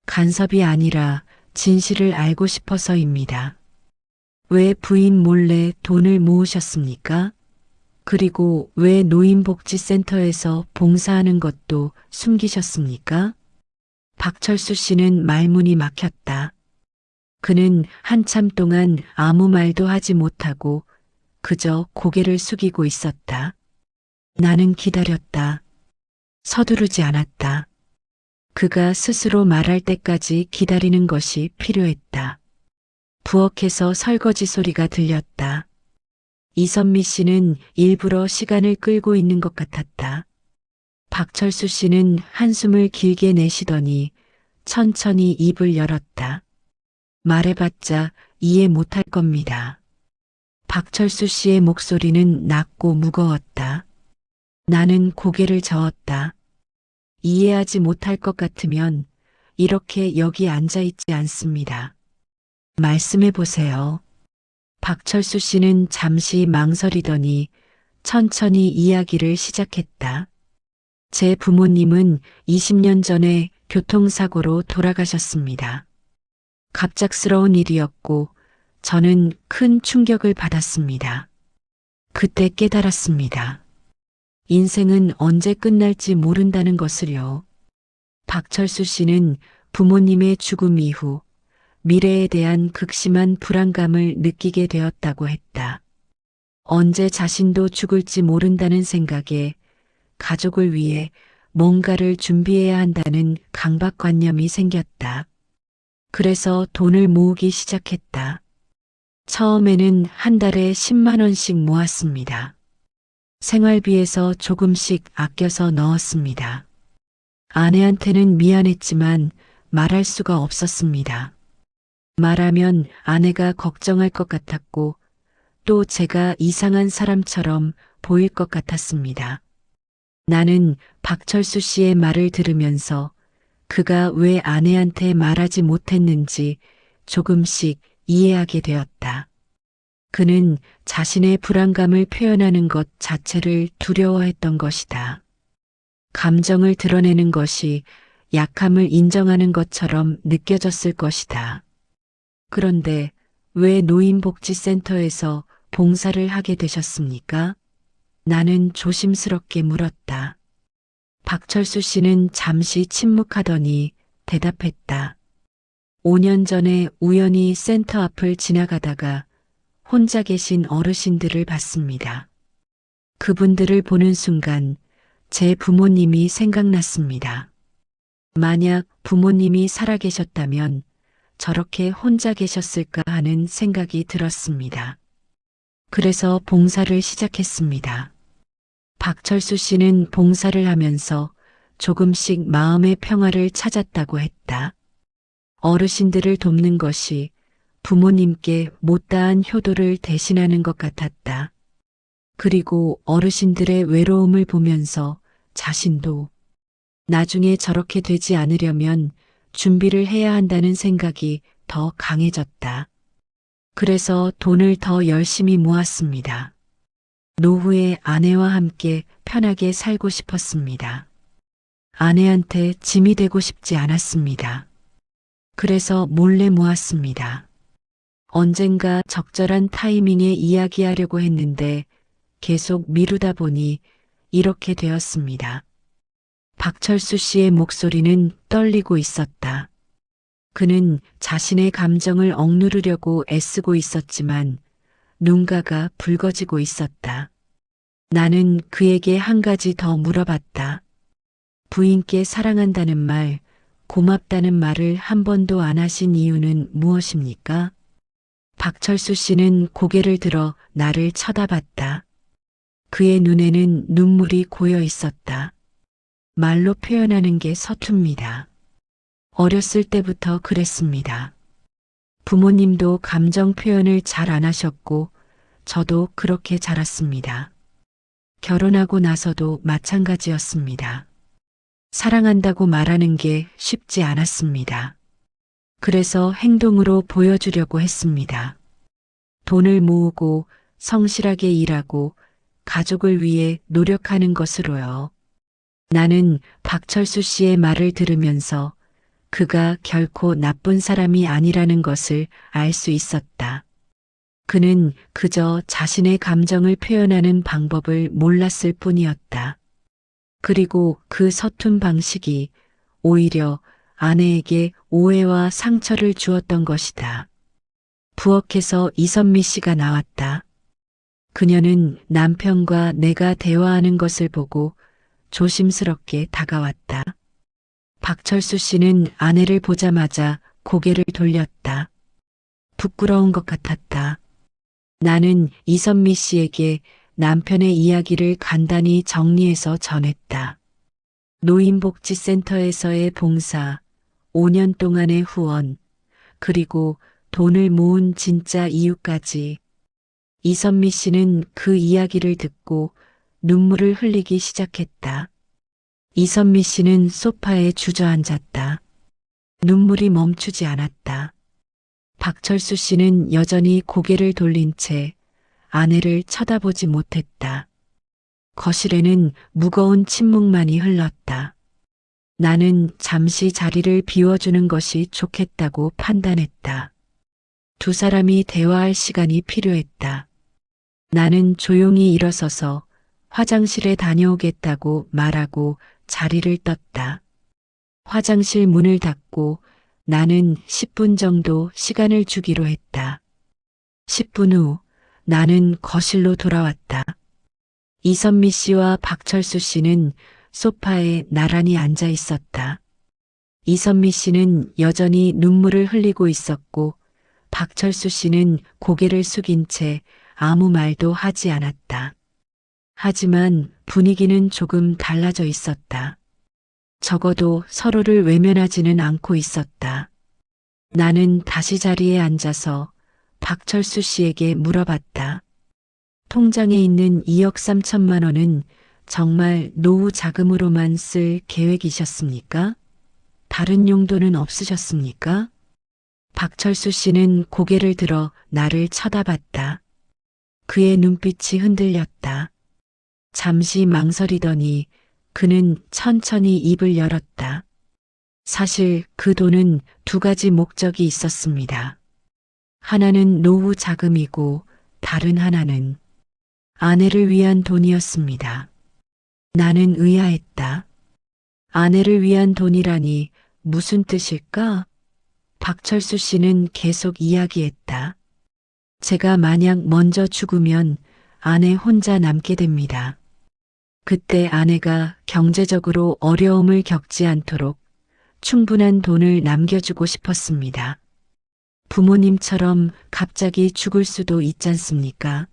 간섭이 아니라 진실을 알고 싶어서입니다. 왜 부인 몰래 돈을 모으셨습니까? 그리고 왜 노인복지센터에서 봉사하는 것도 숨기셨습니까? 박철수 씨는 말문이 막혔다. 그는 한참 동안 아무 말도 하지 못하고 그저 고개를 숙이고 있었다. 나는 기다렸다. 서두르지 않았다. 그가 스스로 말할 때까지 기다리는 것이 필요했다. 부엌에서 설거지 소리가 들렸다. 이선미 씨는 일부러 시간을 끌고 있는 것 같았다. 박철수 씨는 한숨을 길게 내쉬더니 천천히 입을 열었다. 말해봤자 이해 못할 겁니다. 박철수 씨의 목소리는 낮고 무거웠다. 나는 고개를 저었다. 이해하지 못할 것 같으면 이렇게 여기 앉아 있지 않습니다. 말씀해 보세요. 박철수 씨는 잠시 망설이더니 천천히 이야기를 시작했다. 제 부모님은 20년 전에 교통사고로 돌아가셨습니다. 갑작스러운 일이었고 저는 큰 충격을 받았습니다. 그때 깨달았습니다. 인생은 언제 끝날지 모른다는 것을요. 박철수 씨는 부모님의 죽음 이후 미래에 대한 극심한 불안감을 느끼게 되었다고 했다. 언제 자신도 죽을지 모른다는 생각에 가족을 위해 뭔가를 준비해야 한다는 강박관념이 생겼다. 그래서 돈을 모으기 시작했다. 처음에는 한 달에 10만 원씩 모았습니다. 생활비에서 조금씩 아껴서 넣었습니다. 아내한테는 미안했지만 말할 수가 없었습니다. 말하면 아내가 걱정할 것 같았고 또 제가 이상한 사람처럼 보일 것 같았습니다. 나는 박철수 씨의 말을 들으면서 그가 왜 아내한테 말하지 못했는지 조금씩 이해하게 되었다. 그는 자신의 불안감을 표현하는 것 자체를 두려워했던 것이다. 감정을 드러내는 것이 약함을 인정하는 것처럼 느껴졌을 것이다. 그런데 왜 노인복지센터에서 봉사를 하게 되셨습니까? 나는 조심스럽게 물었다. 박철수 씨는 잠시 침묵하더니 대답했다. 5년 전에 우연히 센터 앞을 지나가다가 혼자 계신 어르신들을 봤습니다. 그분들을 보는 순간 제 부모님이 생각났습니다. 만약 부모님이 살아계셨다면 저렇게 혼자 계셨을까 하는 생각이 들었습니다. 그래서 봉사를 시작했습니다. 박철수 씨는 봉사를 하면서 조금씩 마음의 평화를 찾았다고 했다. 어르신들을 돕는 것이 부모님께 못다한 효도를 대신하는 것 같았다. 그리고 어르신들의 외로움을 보면서 자신도 나중에 저렇게 되지 않으려면 준비를 해야 한다는 생각이 더 강해졌다. 그래서 돈을 더 열심히 모았습니다. 노후에 아내와 함께 편하게 살고 싶었습니다. 아내한테 짐이 되고 싶지 않았습니다. 그래서 몰래 모았습니다. 언젠가 적절한 타이밍에 이야기하려고 했는데 계속 미루다 보니 이렇게 되었습니다. 박철수 씨의 목소리는 떨리고 있었다. 그는 자신의 감정을 억누르려고 애쓰고 있었지만 눈가가 붉어지고 있었다. 나는 그에게 한 가지 더 물어봤다. 부인께 사랑한다는 말, 고맙다는 말을 한 번도 안 하신 이유는 무엇입니까? 박철수 씨는 고개를 들어 나를 쳐다봤다. 그의 눈에는 눈물이 고여 있었다. 말로 표현하는 게 서툽니다. 어렸을 때부터 그랬습니다. 부모님도 감정 표현을 잘 안 하셨고 저도 그렇게 자랐습니다. 결혼하고 나서도 마찬가지였습니다. 사랑한다고 말하는 게 쉽지 않았습니다. 그래서 행동으로 보여주려고 했습니다. 돈을 모으고 성실하게 일하고 가족을 위해 노력하는 것으로요. 나는 박철수 씨의 말을 들으면서 그가 결코 나쁜 사람이 아니라는 것을 알 수 있었다. 그는 그저 자신의 감정을 표현하는 방법을 몰랐을 뿐이었다. 그리고 그 서툰 방식이 오히려 아내에게 오해와 상처를 주었던 것이다. 부엌에서 이선미 씨가 나왔다. 그녀는 남편과 내가 대화하는 것을 보고 조심스럽게 다가왔다. 박철수 씨는 아내를 보자마자 고개를 돌렸다. 부끄러운 것 같았다. 나는 이선미 씨에게 남편의 이야기를 간단히 정리해서 전했다. 노인복지센터에서의 봉사, 5년 동안의 후원, 그리고 돈을 모은 진짜 이유까지. 이선미 씨는 그 이야기를 듣고 눈물을 흘리기 시작했다. 이선미 씨는 소파에 주저앉았다. 눈물이 멈추지 않았다. 박철수 씨는 여전히 고개를 돌린 채 아내를 쳐다보지 못했다. 거실에는 무거운 침묵만이 흘렀다. 나는 잠시 자리를 비워주는 것이 좋겠다고 판단했다. 두 사람이 대화할 시간이 필요했다. 나는 조용히 일어서서 화장실에 다녀오겠다고 말하고 자리를 떴다. 화장실 문을 닫고 나는 10분 정도 시간을 주기로 했다. 10분 후 나는 거실로 돌아왔다. 이선미 씨와 박철수 씨는 소파에 나란히 앉아 있었다. 이선미 씨는 여전히 눈물을 흘리고 있었고 박철수 씨는 고개를 숙인 채 아무 말도 하지 않았다. 하지만 분위기는 조금 달라져 있었다. 적어도 서로를 외면하지는 않고 있었다. 나는 다시 자리에 앉아서 박철수 씨에게 물어봤다. 통장에 있는 2억 3천만 원은 정말 노후 자금으로만 쓸 계획이셨습니까? 다른 용도는 없으셨습니까? 박철수 씨는 고개를 들어 나를 쳐다봤다. 그의 눈빛이 흔들렸다. 잠시 망설이더니 그는 천천히 입을 열었다. 사실 그 돈은 두 가지 목적이 있었습니다. 하나는 노후 자금이고 다른 하나는 아내를 위한 돈이었습니다. 나는 의아했다. 아내를 위한 돈이라니 무슨 뜻일까? 박철수 씨는 계속 이야기했다. 제가 만약 먼저 죽으면 아내 혼자 남게 됩니다. 그때 아내가 경제적으로 어려움을 겪지 않도록 충분한 돈을 남겨주고 싶었습니다. 부모님처럼 갑자기 죽을 수도 있지 않습니까?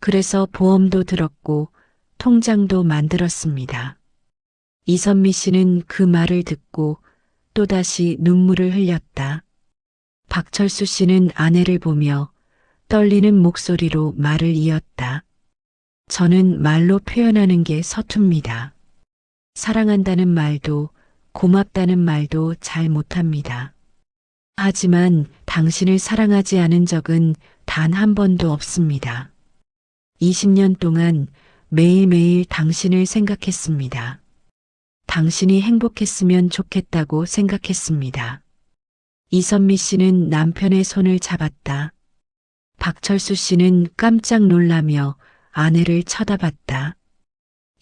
그래서 보험도 들었고 통장도 만들었습니다. 이선미 씨는 그 말을 듣고 또다시 눈물을 흘렸다. 박철수 씨는 아내를 보며 떨리는 목소리로 말을 이었다. 저는 말로 표현하는 게 서툽니다. 사랑한다는 말도 고맙다는 말도 잘 못합니다. 하지만 당신을 사랑하지 않은 적은 단 한 번도 없습니다. 20년 동안 매일매일 당신을 생각했습니다. 당신이 행복했으면 좋겠다고 생각했습니다. 이선미 씨는 남편의 손을 잡았다. 박철수 씨는 깜짝 놀라며 아내를 쳐다봤다.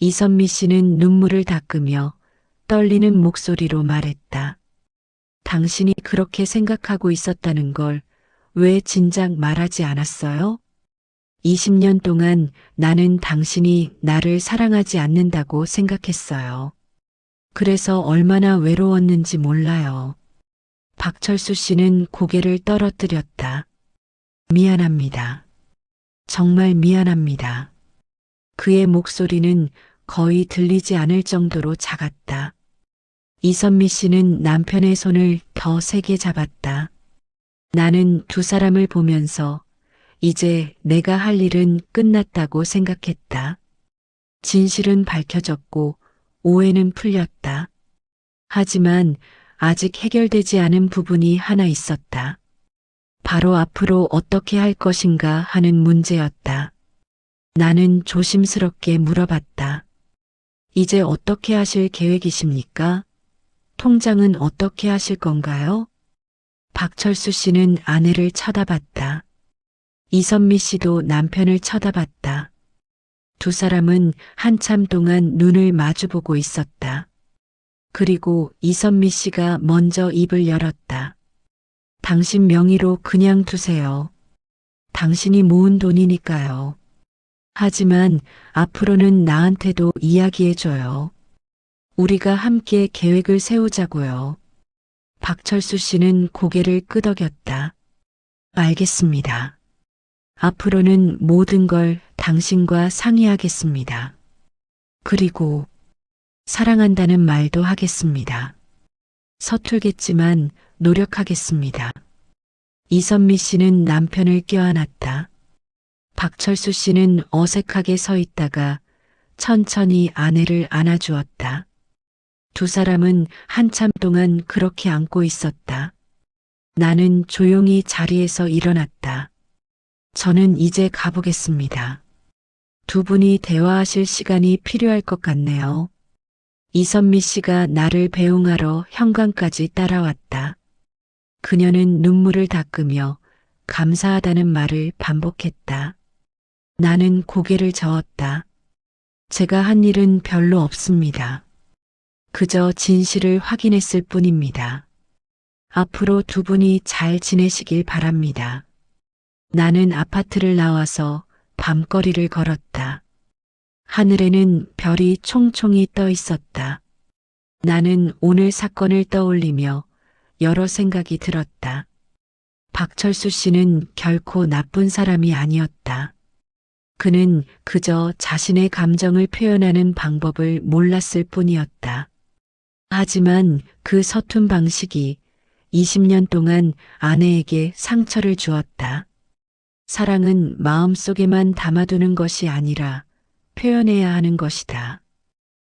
이선미 씨는 눈물을 닦으며 떨리는 목소리로 말했다. 당신이 그렇게 생각하고 있었다는 걸 왜 진작 말하지 않았어요? 20년 동안 나는 당신이 나를 사랑하지 않는다고 생각했어요. 그래서 얼마나 외로웠는지 몰라요. 박철수 씨는 고개를 떨어뜨렸다. 미안합니다. 정말 미안합니다. 그의 목소리는 거의 들리지 않을 정도로 작았다. 이선미 씨는 남편의 손을 더 세게 잡았다. 나는 두 사람을 보면서 이제 내가 할 일은 끝났다고 생각했다. 진실은 밝혀졌고 오해는 풀렸다. 하지만 아직 해결되지 않은 부분이 하나 있었다. 바로 앞으로 어떻게 할 것인가 하는 문제였다. 나는 조심스럽게 물어봤다. 이제 어떻게 하실 계획이십니까? 통장은 어떻게 하실 건가요? 박철수 씨는 아내를 쳐다봤다. 이선미 씨도 남편을 쳐다봤다. 두 사람은 한참 동안 눈을 마주보고 있었다. 그리고 이선미 씨가 먼저 입을 열었다. 당신 명의로 그냥 두세요. 당신이 모은 돈이니까요. 하지만 앞으로는 나한테도 이야기해줘요. 우리가 함께 계획을 세우자고요. 박철수 씨는 고개를 끄덕였다. 알겠습니다. 앞으로는 모든 걸 당신과 상의하겠습니다. 그리고 사랑한다는 말도 하겠습니다. 서툴겠지만 노력하겠습니다. 이선미 씨는 남편을 껴안았다. 박철수 씨는 어색하게 서 있다가 천천히 아내를 안아주었다. 두 사람은 한참 동안 그렇게 안고 있었다. 나는 조용히 자리에서 일어났다. 저는 이제 가보겠습니다. 두 분이 대화하실 시간이 필요할 것 같네요. 이선미 씨가 나를 배웅하러 현관까지 따라왔다. 그녀는 눈물을 닦으며 감사하다는 말을 반복했다. 나는 고개를 저었다. 제가 한 일은 별로 없습니다. 그저 진실을 확인했을 뿐입니다. 앞으로 두 분이 잘 지내시길 바랍니다. 나는 아파트를 나와서 밤거리를 걸었다. 하늘에는 별이 총총히 떠 있었다. 나는 오늘 사건을 떠올리며 여러 생각이 들었다. 박철수 씨는 결코 나쁜 사람이 아니었다. 그는 그저 자신의 감정을 표현하는 방법을 몰랐을 뿐이었다. 하지만 그 서툰 방식이 20년 동안 아내에게 상처를 주었다. 사랑은 마음속에만 담아두는 것이 아니라 표현해야 하는 것이다.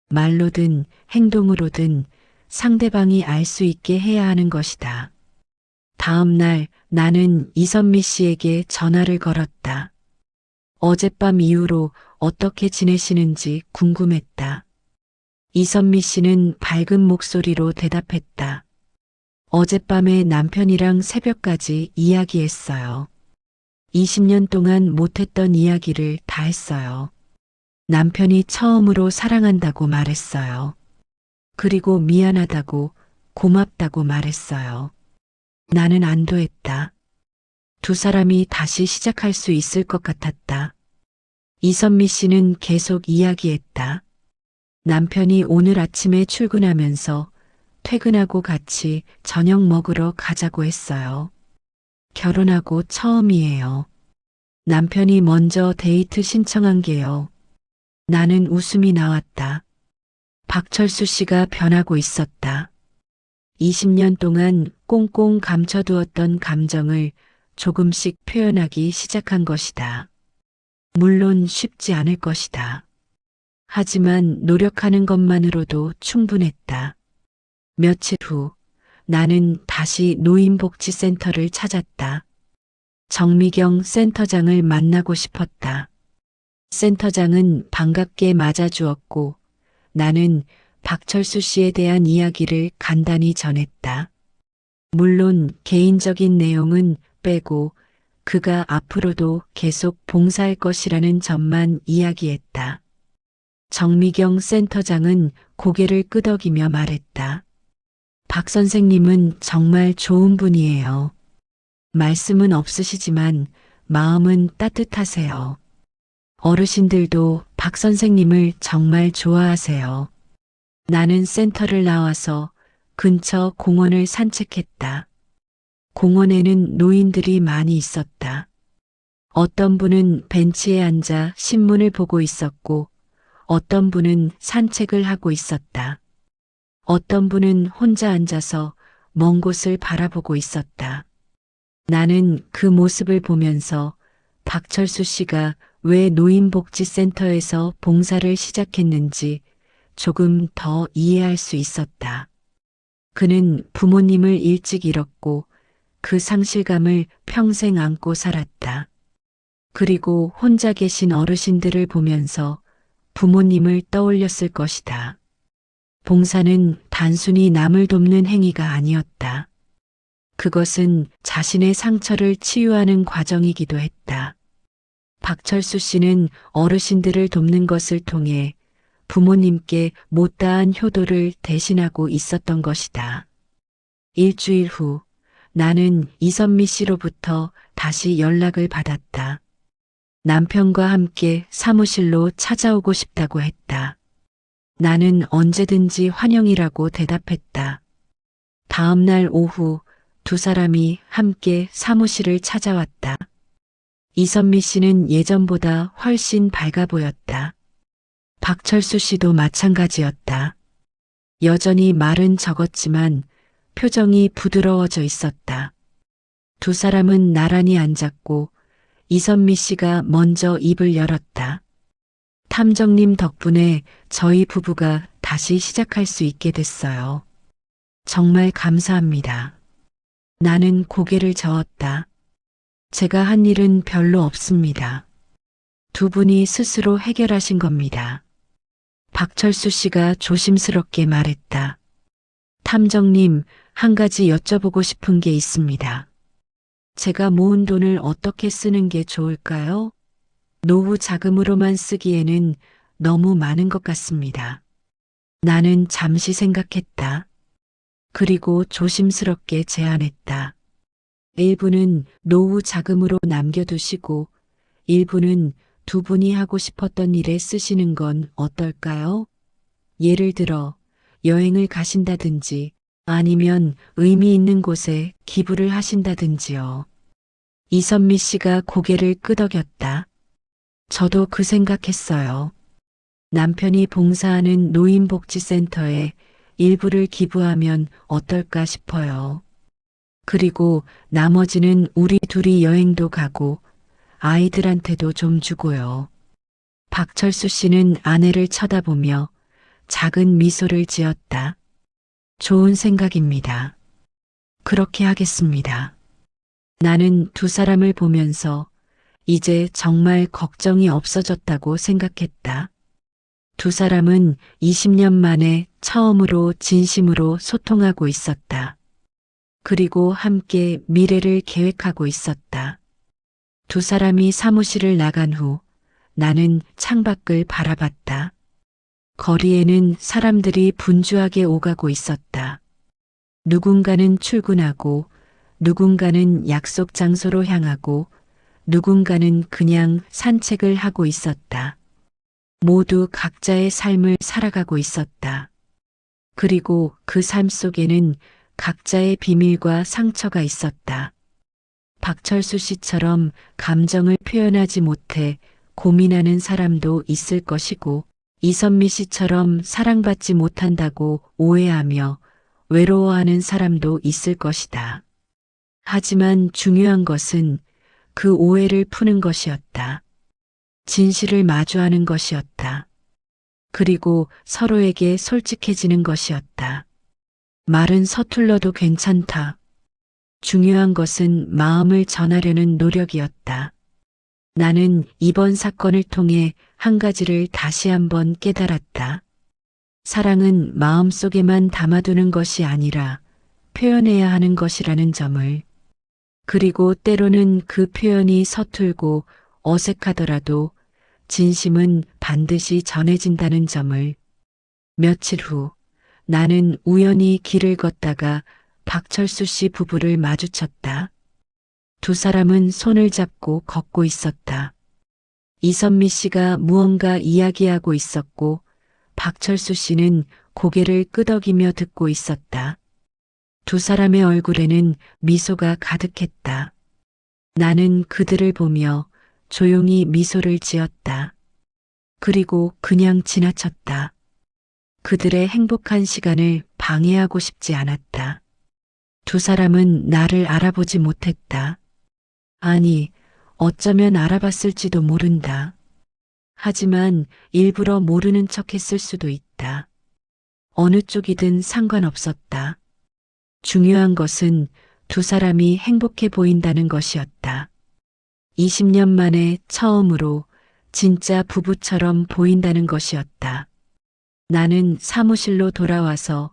말로든 행동으로든 상대방이 알 수 있게 해야 하는 것이다. 다음 날 나는 이선미 씨에게 전화를 걸었다. 어젯밤 이후로 어떻게 지내시는지 궁금했다. 이선미 씨는 밝은 목소리로 대답했다. 어젯밤에 남편이랑 새벽까지 이야기했어요. 20년 동안 못했던 이야기를 다 했어요. 남편이 처음으로 사랑한다고 말했어요. 그리고 미안하다고, 고맙다고 말했어요. 나는 안도했다. 두 사람이 다시 시작할 수 있을 것 같았다. 이선미 씨는 계속 이야기했다. 남편이 오늘 아침에 출근하면서 퇴근하고 같이 저녁 먹으러 가자고 했어요. 결혼하고 처음이에요. 남편이 먼저 데이트 신청한 게요. 나는 웃음이 나왔다. 박철수 씨가 변하고 있었다. 20년 동안 꽁꽁 감춰두었던 감정을 조금씩 표현하기 시작한 것이다. 물론 쉽지 않을 것이다. 하지만 노력하는 것만으로도 충분했다. 며칠 후 나는 다시 노인복지센터를 찾았다. 정미경 센터장을 만나고 싶었다. 센터장은 반갑게 맞아주었고 나는 박철수 씨에 대한 이야기를 간단히 전했다. 물론 개인적인 내용은 빼고 그가 앞으로도 계속 봉사할 것이라는 점만 이야기했다. 정미경 센터장은 고개를 끄덕이며 말했다. 박 선생님은 정말 좋은 분이에요. 말씀은 없으시지만 마음은 따뜻하세요. 어르신들도 박 선생님을 정말 좋아하세요. 나는 센터를 나와서 근처 공원을 산책했다. 공원에는 노인들이 많이 있었다. 어떤 분은 벤치에 앉아 신문을 보고 있었고 어떤 분은 산책을 하고 있었다. 어떤 분은 혼자 앉아서 먼 곳을 바라보고 있었다. 나는 그 모습을 보면서 박철수 씨가 왜 노인복지센터에서 봉사를 시작했는지 조금 더 이해할 수 있었다. 그는 부모님을 일찍 잃었고 그 상실감을 평생 안고 살았다. 그리고 혼자 계신 어르신들을 보면서 부모님을 떠올렸을 것이다. 봉사는 단순히 남을 돕는 행위가 아니었다. 그것은 자신의 상처를 치유하는 과정이기도 했다. 박철수 씨는 어르신들을 돕는 것을 통해 부모님께 못다한 효도를 대신하고 있었던 것이다. 일주일 후 나는 이선미 씨로부터 다시 연락을 받았다. 남편과 함께 사무실로 찾아오고 싶다고 했다. 나는 언제든지 환영이라고 대답했다. 다음 날 오후 두 사람이 함께 사무실을 찾아왔다. 이선미 씨는 예전보다 훨씬 밝아 보였다. 박철수 씨도 마찬가지였다. 여전히 말은 적었지만 표정이 부드러워져 있었다. 두 사람은 나란히 앉았고 이선미 씨가 먼저 입을 열었다. 탐정님 덕분에 저희 부부가 다시 시작할 수 있게 됐어요. 정말 감사합니다. 나는 고개를 저었다. 제가 한 일은 별로 없습니다. 두 분이 스스로 해결하신 겁니다. 박철수 씨가 조심스럽게 말했다. 탐정님, 한 가지 여쭤보고 싶은 게 있습니다. 제가 모은 돈을 어떻게 쓰는 게 좋을까요? 노후 자금으로만 쓰기에는 너무 많은 것 같습니다. 나는 잠시 생각했다. 그리고 조심스럽게 제안했다. 일부는 노후 자금으로 남겨두시고 일부는 두 분이 하고 싶었던 일에 쓰시는 건 어떨까요? 예를 들어 여행을 가신다든지 아니면 의미 있는 곳에 기부를 하신다든지요. 이선미 씨가 고개를 끄덕였다. 저도 그 생각했어요. 남편이 봉사하는 노인복지센터에 일부를 기부하면 어떨까 싶어요. 그리고 나머지는 우리 둘이 여행도 가고 아이들한테도 좀 주고요. 박철수 씨는 아내를 쳐다보며 작은 미소를 지었다. 좋은 생각입니다. 그렇게 하겠습니다. 나는 두 사람을 보면서 이제 정말 걱정이 없어졌다고 생각했다. 두 사람은 20년 만에 처음으로 진심으로 소통하고 있었다. 그리고 함께 미래를 계획하고 있었다. 두 사람이 사무실을 나간 후 나는 창밖을 바라봤다. 거리에는 사람들이 분주하게 오가고 있었다. 누군가는 출근하고 누군가는 약속 장소로 향하고 누군가는 그냥 산책을 하고 있었다. 모두 각자의 삶을 살아가고 있었다. 그리고 그 삶 속에는 각자의 비밀과 상처가 있었다. 박철수 씨처럼 감정을 표현하지 못해 고민하는 사람도 있을 것이고 이선미 씨처럼 사랑받지 못한다고 오해하며 외로워하는 사람도 있을 것이다. 하지만 중요한 것은 그 오해를 푸는 것이었다. 진실을 마주하는 것이었다. 그리고 서로에게 솔직해지는 것이었다. 말은 서툴러도 괜찮다. 중요한 것은 마음을 전하려는 노력이었다. 나는 이번 사건을 통해 한 가지를 다시 한번 깨달았다. 사랑은 마음속에만 담아두는 것이 아니라 표현해야 하는 것이라는 점을. 그리고 때로는 그 표현이 서툴고 어색하더라도 진심은 반드시 전해진다는 점을. 며칠 후 나는 우연히 길을 걷다가 박철수 씨 부부를 마주쳤다. 두 사람은 손을 잡고 걷고 있었다. 이선미 씨가 무언가 이야기하고 있었고 박철수 씨는 고개를 끄덕이며 듣고 있었다. 두 사람의 얼굴에는 미소가 가득했다. 나는 그들을 보며 조용히 미소를 지었다. 그리고 그냥 지나쳤다. 그들의 행복한 시간을 방해하고 싶지 않았다. 두 사람은 나를 알아보지 못했다. 아니, 어쩌면 알아봤을지도 모른다. 하지만 일부러 모르는 척 했을 수도 있다. 어느 쪽이든 상관없었다. 중요한 것은 두 사람이 행복해 보인다는 것이었다. 20년 만에 처음으로 진짜 부부처럼 보인다는 것이었다. 나는 사무실로 돌아와서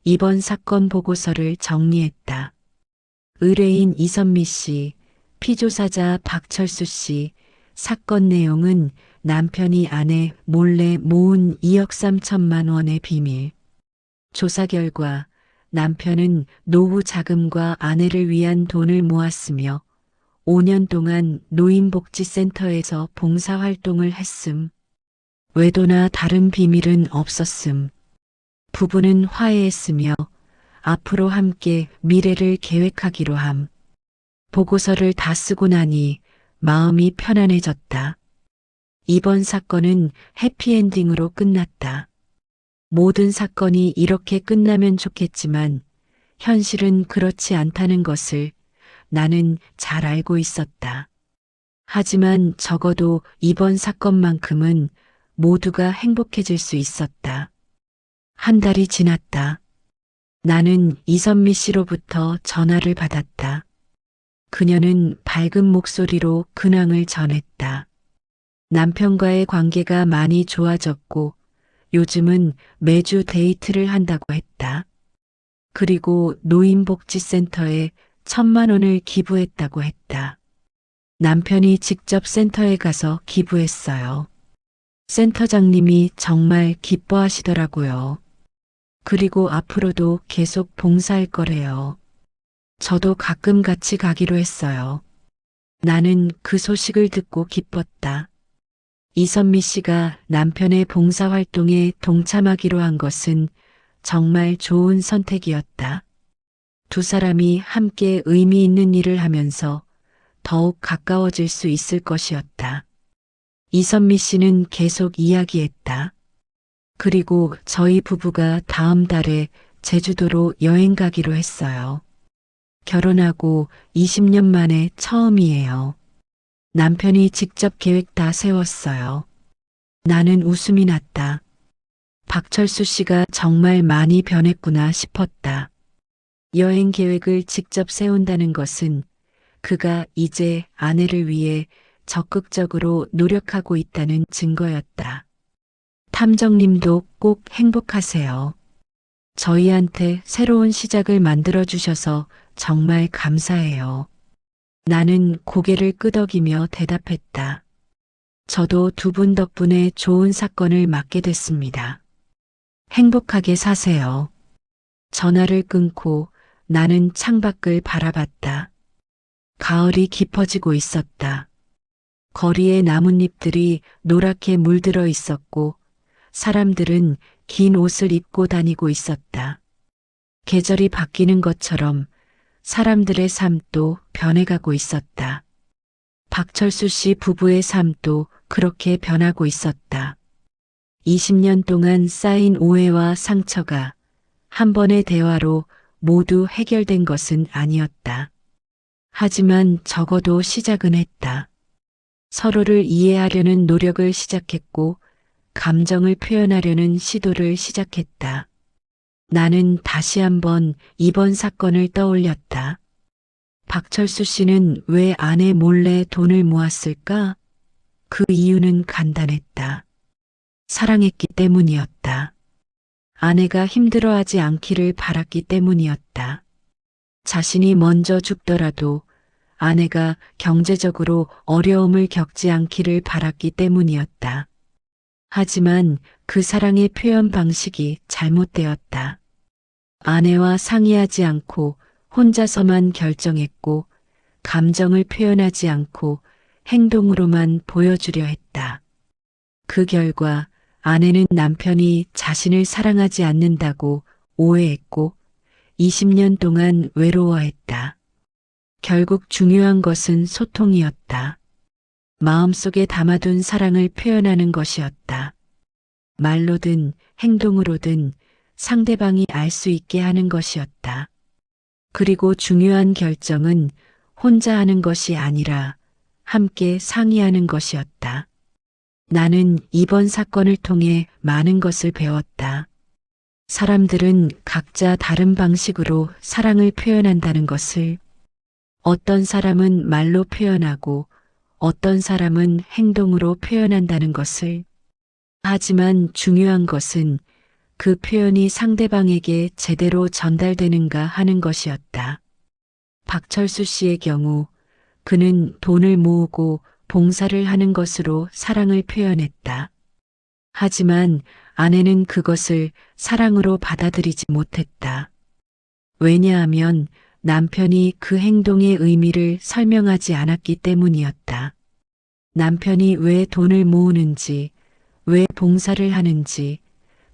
이번 사건 보고서를 정리했다. 의뢰인 이선미 씨, 피조사자 박철수 씨, 사건 내용은 남편이 아내 몰래 모은 2억 3천만 원의 비밀. 조사 결과 남편은 노후 자금과 아내를 위한 돈을 모았으며 5년 동안 노인복지센터에서 봉사활동을 했음. 외도나 다른 비밀은 없었음. 부부는 화해했으며 앞으로 함께 미래를 계획하기로 함. 보고서를 다 쓰고 나니 마음이 편안해졌다. 이번 사건은 해피엔딩으로 끝났다. 모든 사건이 이렇게 끝나면 좋겠지만 현실은 그렇지 않다는 것을 나는 잘 알고 있었다. 하지만 적어도 이번 사건만큼은 모두가 행복해질 수 있었다. 한 달이 지났다. 나는 이선미 씨로부터 전화를 받았다. 그녀는 밝은 목소리로 근황을 전했다. 남편과의 관계가 많이 좋아졌고 요즘은 매주 데이트를 한다고 했다. 그리고 노인복지센터에 1,000만 원을 기부했다고 했다. 남편이 직접 센터에 가서 기부했어요. 센터장님이 정말 기뻐하시더라고요. 그리고 앞으로도 계속 봉사할 거래요. 저도 가끔 같이 가기로 했어요. 나는 그 소식을 듣고 기뻤다. 이선미 씨가 남편의 봉사활동에 동참하기로 한 것은 정말 좋은 선택이었다. 두 사람이 함께 의미 있는 일을 하면서 더욱 가까워질 수 있을 것이었다. 이선미 씨는 계속 이야기했다. 그리고 저희 부부가 다음 달에 제주도로 여행 가기로 했어요. 결혼하고 20년 만에 처음이에요. 남편이 직접 계획 다 세웠어요. 나는 웃음이 났다. 박철수 씨가 정말 많이 변했구나 싶었다. 여행 계획을 직접 세운다는 것은 그가 이제 아내를 위해 적극적으로 노력하고 있다는 증거였다. 탐정님도 꼭 행복하세요. 저희한테 새로운 시작을 만들어 주셔서 정말 감사해요. 나는 고개를 끄덕이며 대답했다. 저도 두 분 덕분에 좋은 사건을 맡게 됐습니다. 행복하게 사세요. 전화를 끊고 나는 창밖을 바라봤다. 가을이 깊어지고 있었다. 거리에 나뭇잎들이 노랗게 물들어 있었고 사람들은 긴 옷을 입고 다니고 있었다. 계절이 바뀌는 것처럼 사람들의 삶도 변해가고 있었다. 박철수 씨 부부의 삶도 그렇게 변하고 있었다. 20년 동안 쌓인 오해와 상처가 한 번의 대화로 모두 해결된 것은 아니었다. 하지만 적어도 시작은 했다. 서로를 이해하려는 노력을 시작했고 감정을 표현하려는 시도를 시작했다. 나는 다시 한번 이번 사건을 떠올렸다. 박철수 씨는 왜 아내 몰래 돈을 모았을까? 그 이유는 간단했다. 사랑했기 때문이었다. 아내가 힘들어하지 않기를 바랐기 때문이었다. 자신이 먼저 죽더라도 아내가 경제적으로 어려움을 겪지 않기를 바랐기 때문이었다. 하지만 그 사랑의 표현 방식이 잘못되었다. 아내와 상의하지 않고 혼자서만 결정했고 감정을 표현하지 않고 행동으로만 보여주려 했다. 그 결과 아내는 남편이 자신을 사랑하지 않는다고 오해했고 20년 동안 외로워했다. 결국 중요한 것은 소통이었다. 마음속에 담아둔 사랑을 표현하는 것이었다. 말로든 행동으로든 상대방이 알 수 있게 하는 것이었다. 그리고 중요한 결정은 혼자 하는 것이 아니라 함께 상의하는 것이었다. 나는 이번 사건을 통해 많은 것을 배웠다. 사람들은 각자 다른 방식으로 사랑을 표현한다는 것을, 어떤 사람은 말로 표현하고 어떤 사람은 행동으로 표현한다는 것을. 하지만 중요한 것은 그 표현이 상대방에게 제대로 전달되는가 하는 것이었다. 박철수 씨의 경우 그는 돈을 모으고 봉사를 하는 것으로 사랑을 표현했다. 하지만 아내는 그것을 사랑으로 받아들이지 못했다. 왜냐하면 남편이 그 행동의 의미를 설명하지 않았기 때문이었다. 남편이 왜 돈을 모으는지, 왜 봉사를 하는지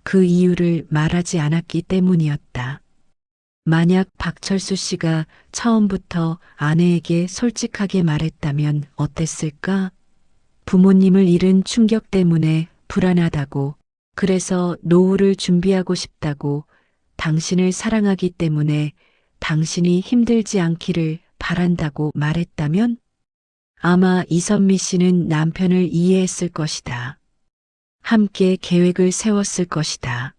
그 이유를 말하지 않았기 때문이었다. 만약 박철수 씨가 처음부터 아내에게 솔직하게 말했다면 어땠을까? 부모님을 잃은 충격 때문에 불안하다고, 그래서 노후를 준비하고 싶다고, 당신을 사랑하기 때문에 당신이 힘들지 않기를 바란다고 말했다면 아마 이선미 씨는 남편을 이해했을 것이다. 함께 계획을 세웠을 것이다.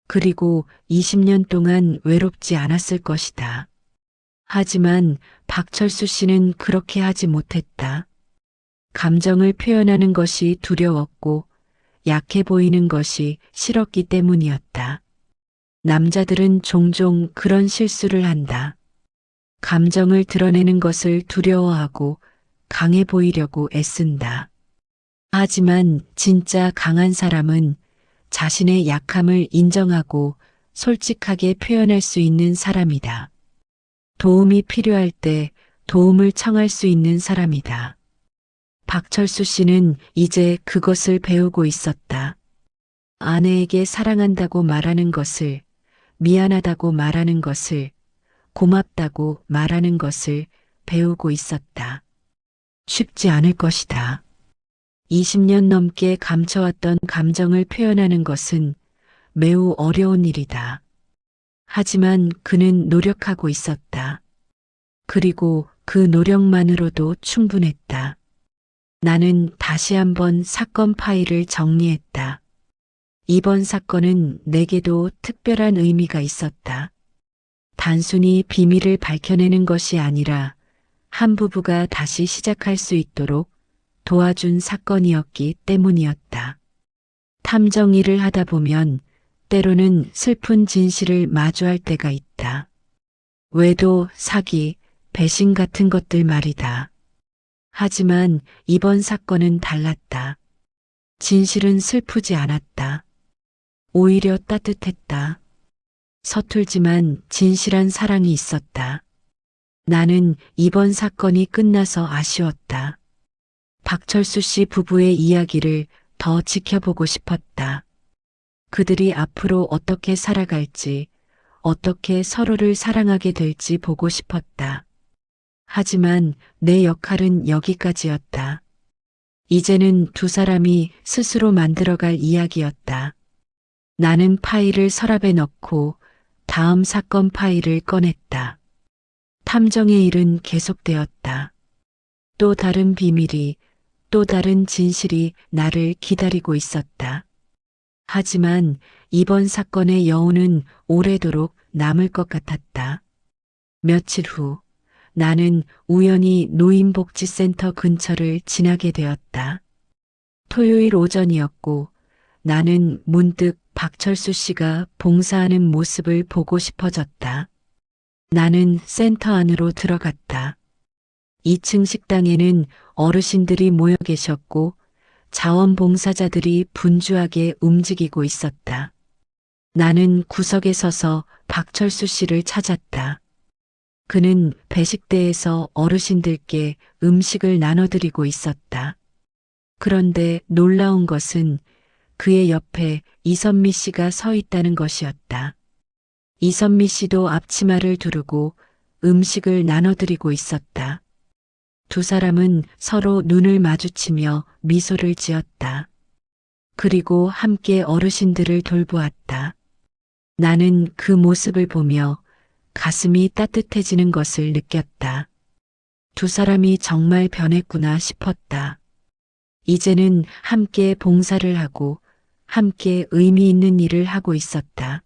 그리고 20년 동안 외롭지 않았을 것이다. 하지만 박철수 씨는 그렇게 하지 못했다. 감정을 표현하는 것이 두려웠고 약해 보이는 것이 싫었기 때문이었다. 남자들은 종종 그런 실수를 한다. 감정을 드러내는 것을 두려워하고 강해 보이려고 애쓴다. 하지만 진짜 강한 사람은 자신의 약함을 인정하고 솔직하게 표현할 수 있는 사람이다. 도움이 필요할 때 도움을 청할 수 있는 사람이다. 박철수 씨는 이제 그것을 배우고 있었다. 아내에게 사랑한다고 말하는 것을, 미안하다고 말하는 것을, 고맙다고 말하는 것을 배우고 있었다. 쉽지 않을 것이다. 20년 넘게 감춰왔던 감정을 표현하는 것은 매우 어려운 일이다. 하지만 그는 노력하고 있었다. 그리고 그 노력만으로도 충분했다. 나는 다시 한번 사건 파일을 정리했다. 이번 사건은 내게도 특별한 의미가 있었다. 단순히 비밀을 밝혀내는 것이 아니라 한 부부가 다시 시작할 수 있도록 도와준 사건이었기 때문이었다. 탐정 일을 하다 보면 때로는 슬픈 진실을 마주할 때가 있다. 외도, 사기, 배신 같은 것들 말이다. 하지만 이번 사건은 달랐다. 진실은 슬프지 않았다. 오히려 따뜻했다. 서툴지만 진실한 사랑이 있었다. 나는 이번 사건이 끝나서 아쉬웠다. 박철수 씨 부부의 이야기를 더 지켜보고 싶었다. 그들이 앞으로 어떻게 살아갈지, 어떻게 서로를 사랑하게 될지 보고 싶었다. 하지만 내 역할은 여기까지였다. 이제는 두 사람이 스스로 만들어갈 이야기였다. 나는 파일을 서랍에 넣고 다음 사건 파일을 꺼냈다. 탐정의 일은 계속되었다. 또 다른 비밀이, 또 다른 진실이 나를 기다리고 있었다. 하지만 이번 사건의 여운은 오래도록 남을 것 같았다. 며칠 후 나는 우연히 노인복지센터 근처를 지나게 되었다. 토요일 오전이었고 나는 문득 박철수 씨가 봉사하는 모습을 보고 싶어졌다. 나는 센터 안으로 들어갔다. 2층 식당에는 어르신들이 모여 계셨고 자원봉사자들이 분주하게 움직이고 있었다. 나는 구석에 서서 박철수 씨를 찾았다. 그는 배식대에서 어르신들께 음식을 나눠드리고 있었다. 그런데 놀라운 것은 그의 옆에 이선미 씨가 서 있다는 것이었다. 이선미 씨도 앞치마를 두르고 음식을 나눠드리고 있었다. 두 사람은 서로 눈을 마주치며 미소를 지었다. 그리고 함께 어르신들을 돌보았다. 나는 그 모습을 보며 가슴이 따뜻해지는 것을 느꼈다. 두 사람이 정말 변했구나 싶었다. 이제는 함께 봉사를 하고 함께 의미 있는 일을 하고 있었다.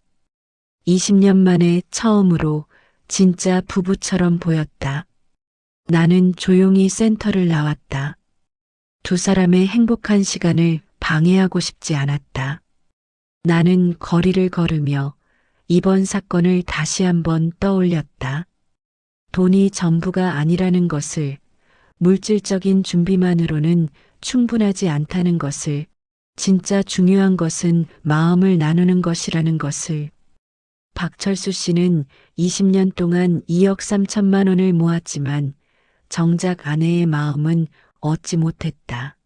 20년 만에 처음으로 진짜 부부처럼 보였다. 나는 조용히 센터를 나왔다. 두 사람의 행복한 시간을 방해하고 싶지 않았다. 나는 거리를 걸으며 이번 사건을 다시 한번 떠올렸다. 돈이 전부가 아니라는 것을, 물질적인 준비만으로는 충분하지 않다는 것을, 진짜 중요한 것은 마음을 나누는 것이라는 것을. 박철수 씨는 20년 동안 2억 3천만 원을 모았지만 정작 아내의 마음은 얻지 못했다.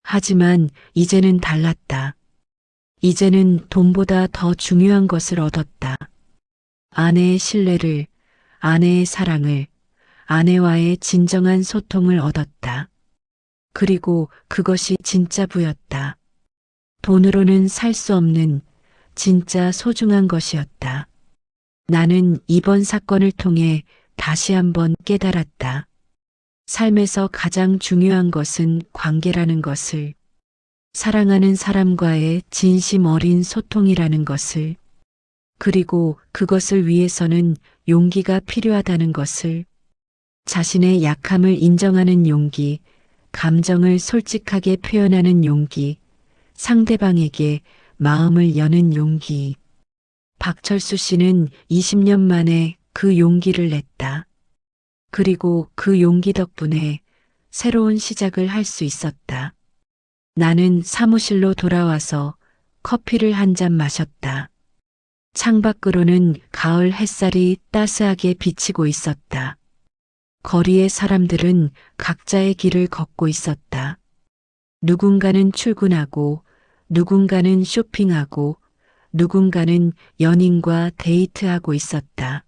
하지만 이제는 달랐다. 이제는 돈보다 더 중요한 것을 얻었다. 아내의 신뢰를, 아내의 사랑을, 아내와의 진정한 소통을 얻었다. 그리고 그것이 진짜 부였다. 돈으로는 살 수 없는 진짜 소중한 것이었다. 나는 이번 사건을 통해 다시 한번 깨달았다. 삶에서 가장 중요한 것은 관계라는 것을, 사랑하는 사람과의 진심 어린 소통이라는 것을, 그리고 그것을 위해서는 용기가 필요하다는 것을, 자신의 약함을 인정하는 용기, 감정을 솔직하게 표현하는 용기, 상대방에게 마음을 여는 용기. 박철수 씨는 20년 만에 그 용기를 냈다. 그리고 그 용기 덕분에 새로운 시작을 할 수 있었다. 나는 사무실로 돌아와서 커피를 한 잔 마셨다. 창밖으로는 가을 햇살이 따스하게 비치고 있었다. 거리의 사람들은 각자의 길을 걷고 있었다. 누군가는 출근하고, 누군가는 쇼핑하고, 누군가는 연인과 데이트하고 있었다.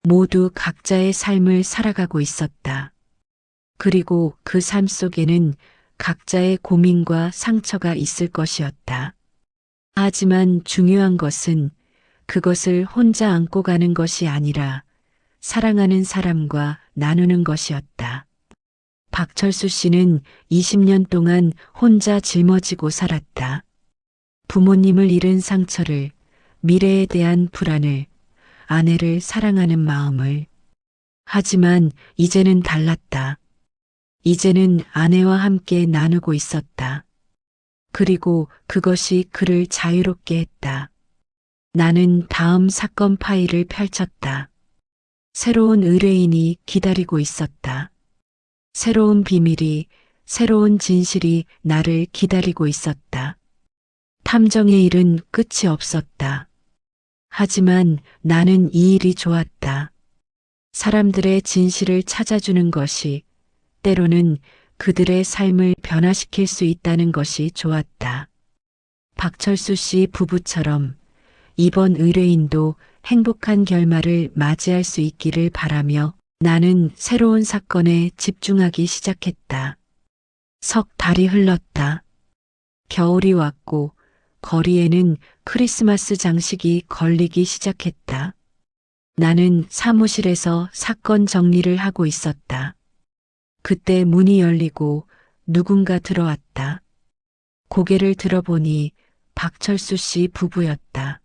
모두 각자의 삶을 살아가고 있었다. 그리고 그 삶 속에는 각자의 고민과 상처가 있을 것이었다. 하지만 중요한 것은 그것을 혼자 안고 가는 것이 아니라 사랑하는 사람과 나누는 것이었다. 박철수 씨는 20년 동안 혼자 짊어지고 살았다. 부모님을 잃은 상처를, 미래에 대한 불안을, 아내를 사랑하는 마음을. 하지만 이제는 달랐다. 이제는 아내와 함께 나누고 있었다. 그리고 그것이 그를 자유롭게 했다. 나는 다음 사건 파일을 펼쳤다. 새로운 의뢰인이 기다리고 있었다. 새로운 비밀이, 새로운 진실이 나를 기다리고 있었다. 탐정의 일은 끝이 없었다. 하지만 나는 이 일이 좋았다. 사람들의 진실을 찾아주는 것이 때로는 그들의 삶을 변화시킬 수 있다는 것이 좋았다. 박철수 씨 부부처럼 이번 의뢰인도 행복한 결말을 맞이할 수 있기를 바라며 나는 새로운 사건에 집중하기 시작했다. 석 달이 흘렀다. 겨울이 왔고 거리에는 크리스마스 장식이 걸리기 시작했다. 나는 사무실에서 사건 정리를 하고 있었다. 그때 문이 열리고 누군가 들어왔다. 고개를 들어보니 박철수 씨 부부였다.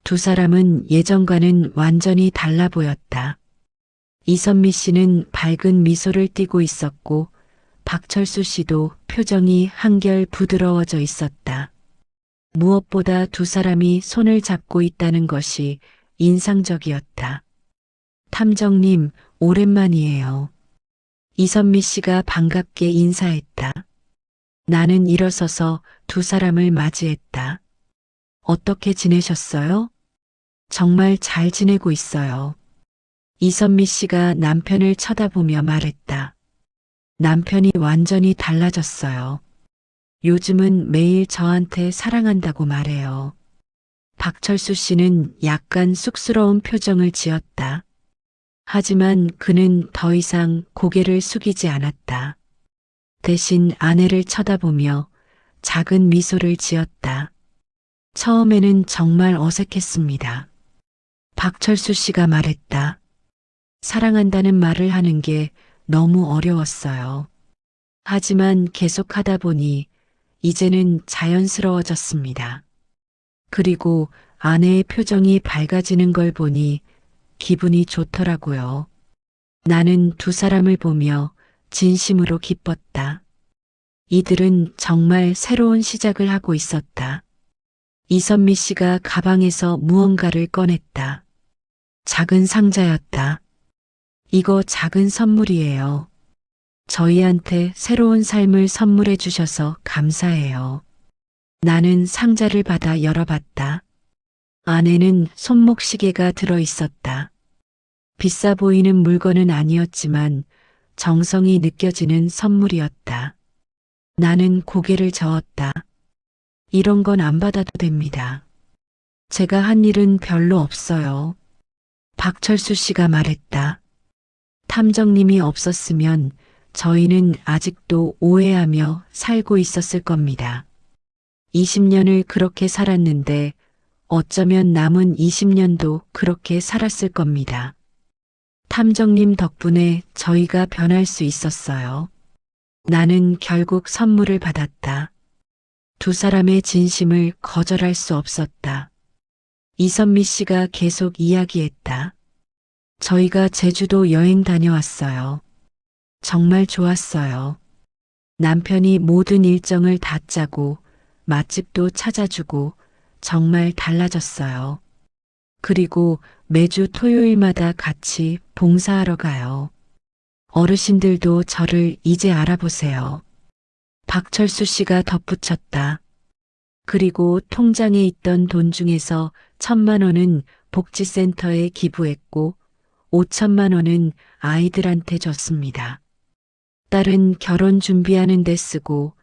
두 사람은 예전과는 완전히 달라 보였다. 이선미 씨는 밝은 미소를 띠고 있었고 박철수 씨도 표정이 한결 부드러워져 있었다. 무엇보다 두 사람이 손을 잡고 있다는 것이 인상적이었다. 탐정님, 오랜만이에요. 이선미 씨가 반갑게 인사했다. 나는 일어서서 두 사람을 맞이했다. 어떻게 지내셨어요? 정말 잘 지내고 있어요. 이선미 씨가 남편을 쳐다보며 말했다. 남편이 완전히 달라졌어요. 요즘은 매일 저한테 사랑한다고 말해요. 박철수 씨는 약간 쑥스러운 표정을 지었다. 하지만 그는 더 이상 고개를 숙이지 않았다. 대신 아내를 쳐다보며 작은 미소를 지었다. 처음에는 정말 어색했습니다. 박철수 씨가 말했다. 사랑한다는 말을 하는 게 너무 어려웠어요. 하지만 계속하다 보니 이제는 자연스러워졌습니다. 그리고 아내의 표정이 밝아지는 걸 보니 기분이 좋더라고요. 나는 두 사람을 보며 진심으로 기뻤다. 이들은 정말 새로운 시작을 하고 있었다. 이선미 씨가 가방에서 무언가를 꺼냈다. 작은 상자였다. 이거 작은 선물이에요. 저희한테 새로운 삶을 선물해 주셔서 감사해요. 나는 상자를 받아 열어봤다. 안에는 손목시계가 들어 있었다. 비싸 보이는 물건은 아니었지만 정성이 느껴지는 선물이었다. 나는 고개를 저었다. 이런 건 안 받아도 됩니다. 제가 한 일은 별로 없어요. 박철수 씨가 말했다. 탐정님이 없었으면 저희는 아직도 오해하며 살고 있었을 겁니다. 20년을 그렇게 살았는데 어쩌면 남은 20년도 그렇게 살았을 겁니다. 탐정님 덕분에 저희가 변할 수 있었어요. 나는 결국 선물을 받았다. 두 사람의 진심을 거절할 수 없었다. 이선미 씨가 계속 이야기했다. 저희가 제주도 여행 다녀왔어요. 정말 좋았어요. 남편이 모든 일정을 다 짜고 맛집도 찾아주고 정말 달라졌어요. 그리고 매주 토요일마다 같이 봉사하러 가요. 어르신들도 저를 이제 알아보세요. 박철수 씨가 덧붙였다. 그리고 통장에 있던 돈 중에서 1,000만 원은 복지센터에 기부했고 5천만 원은 아이들한테 줬습니다. 딸은 결혼 준비하는 데 쓰고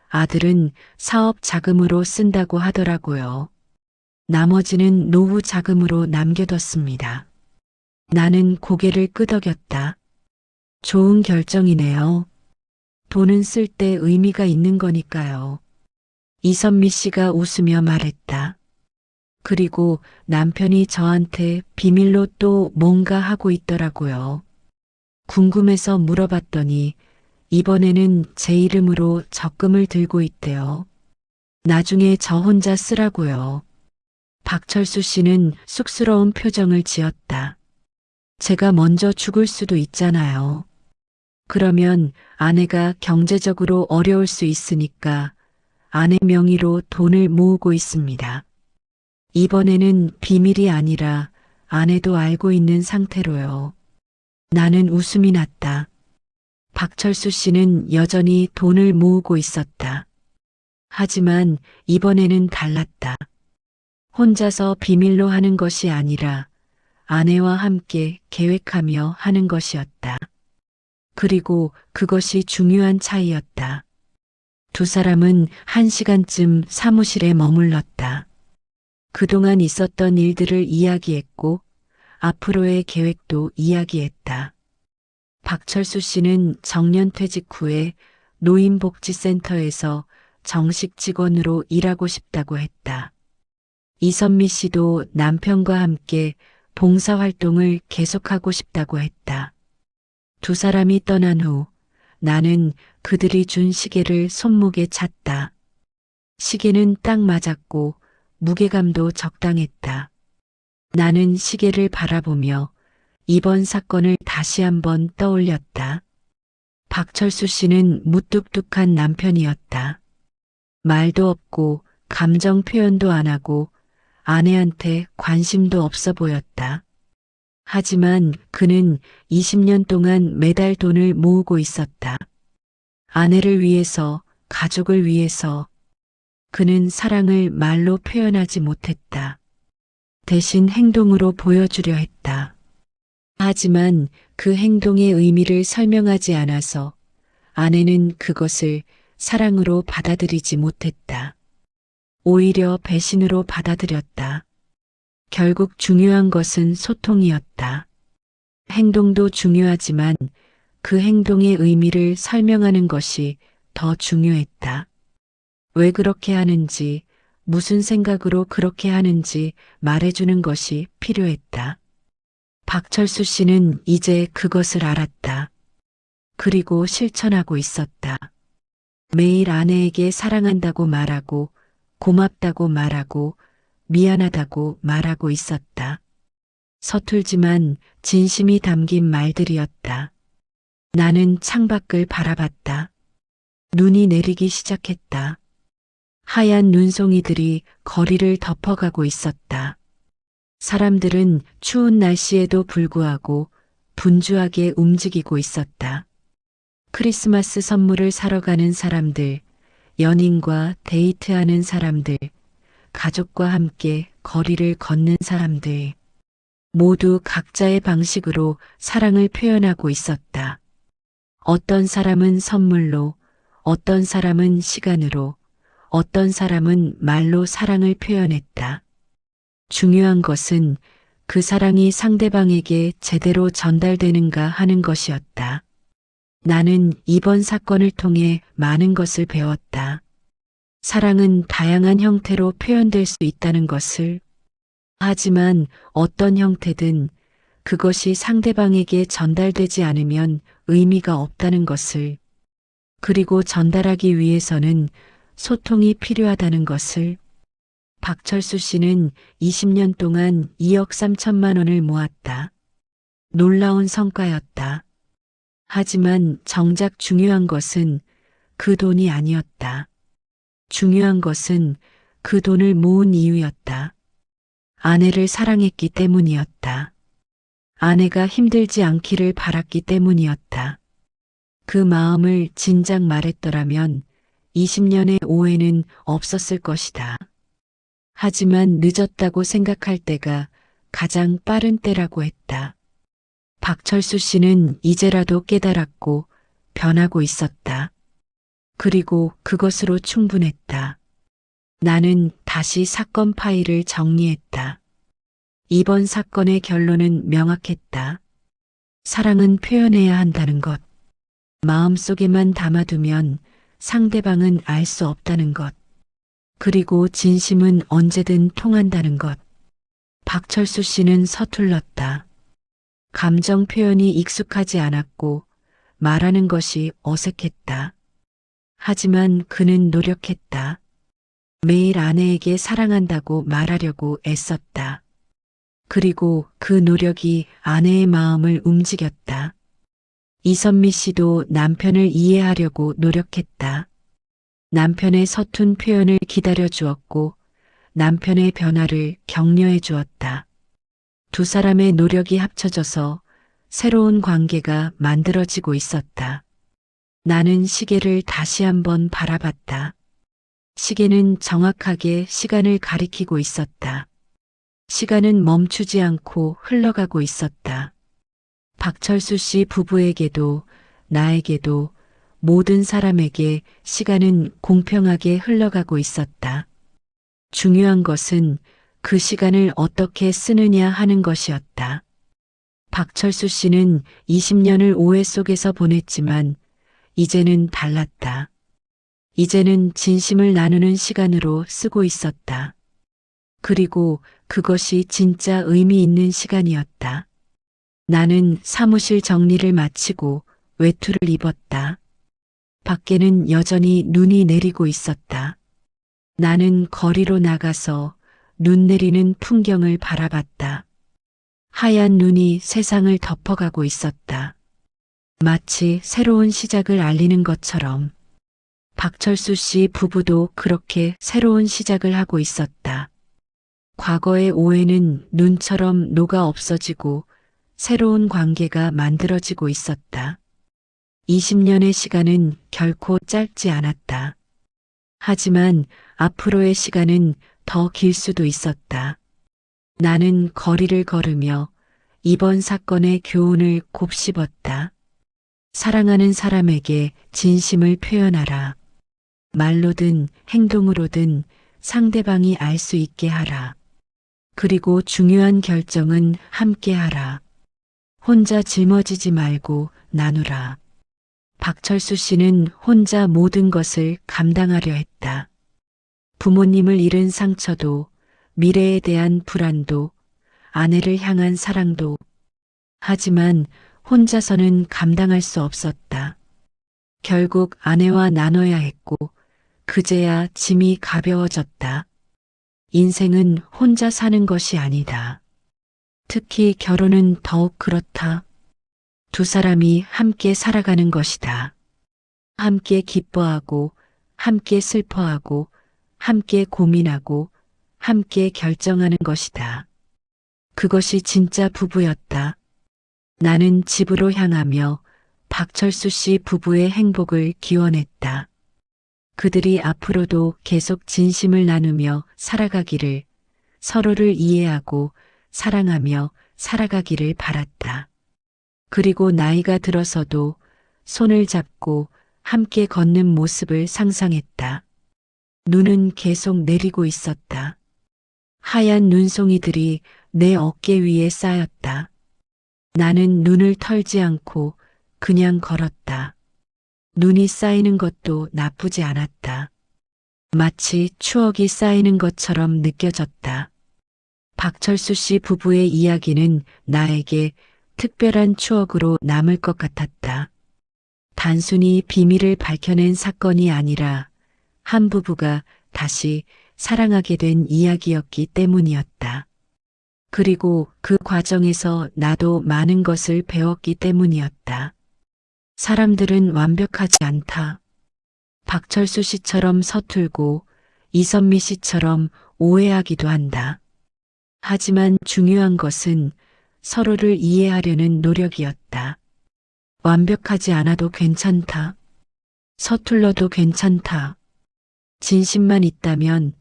아들은 사업 자금으로 쓴다고 하더라고요. 나머지는 노후 자금으로 남겨뒀습니다. 나는 고개를 끄덕였다. 좋은 결정이네요. 돈은 쓸 때 의미가 있는 거니까요. 이선미 씨가 웃으며 말했다. 그리고 남편이 저한테 비밀로 또 뭔가 하고 있더라고요. 궁금해서 물어봤더니 이번에는 제 이름으로 적금을 들고 있대요. 나중에 저 혼자 쓰라고요. 박철수 씨는 쑥스러운 표정을 지었다. 제가 먼저 죽을 수도 있잖아요. 그러면 아내가 경제적으로 어려울 수 있으니까 아내 명의로 돈을 모으고 있습니다. 이번에는 비밀이 아니라 아내도 알고 있는 상태로요. 나는 웃음이 났다. 박철수 씨는 여전히 돈을 모으고 있었다. 하지만 이번에는 달랐다. 혼자서 비밀로 하는 것이 아니라 아내와 함께 계획하며 하는 것이었다. 그리고 그것이 중요한 차이였다. 두 사람은 1시간쯤 사무실에 머물렀다. 그동안 있었던 일들을 이야기했고 앞으로의 계획도 이야기했다. 박철수 씨는 정년퇴직 후에 노인복지센터에서 정식 직원으로 일하고 싶다고 했다. 이선미 씨도 남편과 함께 봉사활동을 계속하고 싶다고 했다. 두 사람이 떠난 후 나는 그들이 준 시계를 손목에 찼다. 시계는 딱 맞았고 무게감도 적당했다. 나는 시계를 바라보며 이번 사건을 다시 한번 떠올렸다. 박철수 씨는 무뚝뚝한 남편이었다. 말도 없고 감정 표현도 안 하고 아내한테 관심도 없어 보였다. 하지만 그는 20년 동안 매달 돈을 모으고 있었다. 아내를 위해서, 가족을 위해서. 그는 사랑을 말로 표현하지 못했다. 대신 행동으로 보여주려 했다. 하지만 그 행동의 의미를 설명하지 않아서 아내는 그것을 사랑으로 받아들이지 못했다. 오히려 배신으로 받아들였다. 결국 중요한 것은 소통이었다. 행동도 중요하지만 그 행동의 의미를 설명하는 것이 더 중요했다. 왜 그렇게 하는지, 무슨 생각으로 그렇게 하는지 말해주는 것이 필요했다. 박철수 씨는 이제 그것을 알았다. 그리고 실천하고 있었다. 매일 아내에게 사랑한다고 말하고, 고맙다고 말하고, 미안하다고 말하고 있었다. 서툴지만 진심이 담긴 말들이었다. 나는 창밖을 바라봤다. 눈이 내리기 시작했다. 하얀 눈송이들이 거리를 덮어가고 있었다. 사람들은 추운 날씨에도 불구하고 분주하게 움직이고 있었다. 크리스마스 선물을 사러 가는 사람들, 연인과 데이트하는 사람들, 가족과 함께 거리를 걷는 사람들. 모두 각자의 방식으로 사랑을 표현하고 있었다. 어떤 사람은 선물로, 어떤 사람은 시간으로, 어떤 사람은 말로 사랑을 표현했다. 중요한 것은 그 사랑이 상대방에게 제대로 전달되는가 하는 것이었다. 나는 이번 사건을 통해 많은 것을 배웠다. 사랑은 다양한 형태로 표현될 수 있다는 것을. 하지만 어떤 형태든 그것이 상대방에게 전달되지 않으면 의미가 없다는 것을. 그리고 전달하기 위해서는 소통이 필요하다는 것을. 박철수 씨는 20년 동안 2억 3천만 원을 모았다. 놀라운 성과였다. 하지만 정작 중요한 것은 그 돈이 아니었다. 중요한 것은 그 돈을 모은 이유였다. 아내를 사랑했기 때문이었다. 아내가 힘들지 않기를 바랐기 때문이었다. 그 마음을 진작 말했더라면 20년의 오해는 없었을 것이다. 하지만 늦었다고 생각할 때가 가장 빠른 때라고 했다. 박철수 씨는 이제라도 깨달았고 변하고 있었다. 그리고 그것으로 충분했다. 나는 다시 사건 파일을 정리했다. 이번 사건의 결론은 명확했다. 사랑은 표현해야 한다는 것. 마음속에만 담아두면 상대방은 알 수 없다는 것. 그리고 진심은 언제든 통한다는 것. 박철수 씨는 서툴렀다. 감정 표현이 익숙하지 않았고 말하는 것이 어색했다. 하지만 그는 노력했다. 매일 아내에게 사랑한다고 말하려고 애썼다. 그리고 그 노력이 아내의 마음을 움직였다. 이선미 씨도 남편을 이해하려고 노력했다. 남편의 서툰 표현을 기다려 주었고 남편의 변화를 격려해 주었다. 두 사람의 노력이 합쳐져서 새로운 관계가 만들어지고 있었다. 나는 시계를 다시 한번 바라봤다. 시계는 정확하게 시간을 가리키고 있었다. 시간은 멈추지 않고 흘러가고 있었다. 박철수 씨 부부에게도 나에게도 모든 사람에게 시간은 공평하게 흘러가고 있었다. 중요한 것은 그 시간을 어떻게 쓰느냐 하는 것이었다. 박철수 씨는 20년을 오해 속에서 보냈지만 이제는 달랐다. 이제는 진심을 나누는 시간으로 쓰고 있었다. 그리고 그것이 진짜 의미 있는 시간이었다. 나는 사무실 정리를 마치고 외투를 입었다. 밖에는 여전히 눈이 내리고 있었다. 나는 거리로 나가서 눈 내리는 풍경을 바라봤다. 하얀 눈이 세상을 덮어가고 있었다. 마치 새로운 시작을 알리는 것처럼 박철수 씨 부부도 그렇게 새로운 시작을 하고 있었다. 과거의 오해는 눈처럼 녹아 없어지고 새로운 관계가 만들어지고 있었다. 20년의 시간은 결코 짧지 않았다. 하지만 앞으로의 시간은 더 길 수도 있었다. 나는 거리를 걸으며 이번 사건의 교훈을 곱씹었다. 사랑하는 사람에게 진심을 표현하라. 말로든 행동으로든 상대방이 알 수 있게 하라. 그리고 중요한 결정은 함께 하라. 혼자 짊어지지 말고 나누라. 박철수 씨는 혼자 모든 것을 감당하려 했다. 부모님을 잃은 상처도, 미래에 대한 불안도, 아내를 향한 사랑도. 하지만 혼자서는 감당할 수 없었다. 결국 아내와 나눠야 했고, 그제야 짐이 가벼워졌다. 인생은 혼자 사는 것이 아니다. 특히 결혼은 더욱 그렇다. 두 사람이 함께 살아가는 것이다. 함께 기뻐하고, 함께 슬퍼하고, 함께 고민하고, 함께 결정하는 것이다. 그것이 진짜 부부였다. 나는 집으로 향하며 박철수 씨 부부의 행복을 기원했다. 그들이 앞으로도 계속 진심을 나누며 살아가기를, 서로를 이해하고 사랑하며 살아가기를 바랐다. 그리고 나이가 들어서도 손을 잡고 함께 걷는 모습을 상상했다. 눈은 계속 내리고 있었다. 하얀 눈송이들이 내 어깨 위에 쌓였다. 나는 눈을 털지 않고 그냥 걸었다. 눈이 쌓이는 것도 나쁘지 않았다. 마치 추억이 쌓이는 것처럼 느껴졌다. 박철수 씨 부부의 이야기는 나에게 특별한 추억으로 남을 것 같았다. 단순히 비밀을 밝혀낸 사건이 아니라 한 부부가 다시 사랑하게 된 이야기였기 때문이었다. 그리고 그 과정에서 나도 많은 것을 배웠기 때문이었다. 사람들은 완벽하지 않다. 박철수 씨처럼 서툴고 이선미 씨처럼 오해하기도 한다. 하지만 중요한 것은 서로를 이해하려는 노력이었다. 완벽하지 않아도 괜찮다. 서툴러도 괜찮다. 진심만 있다면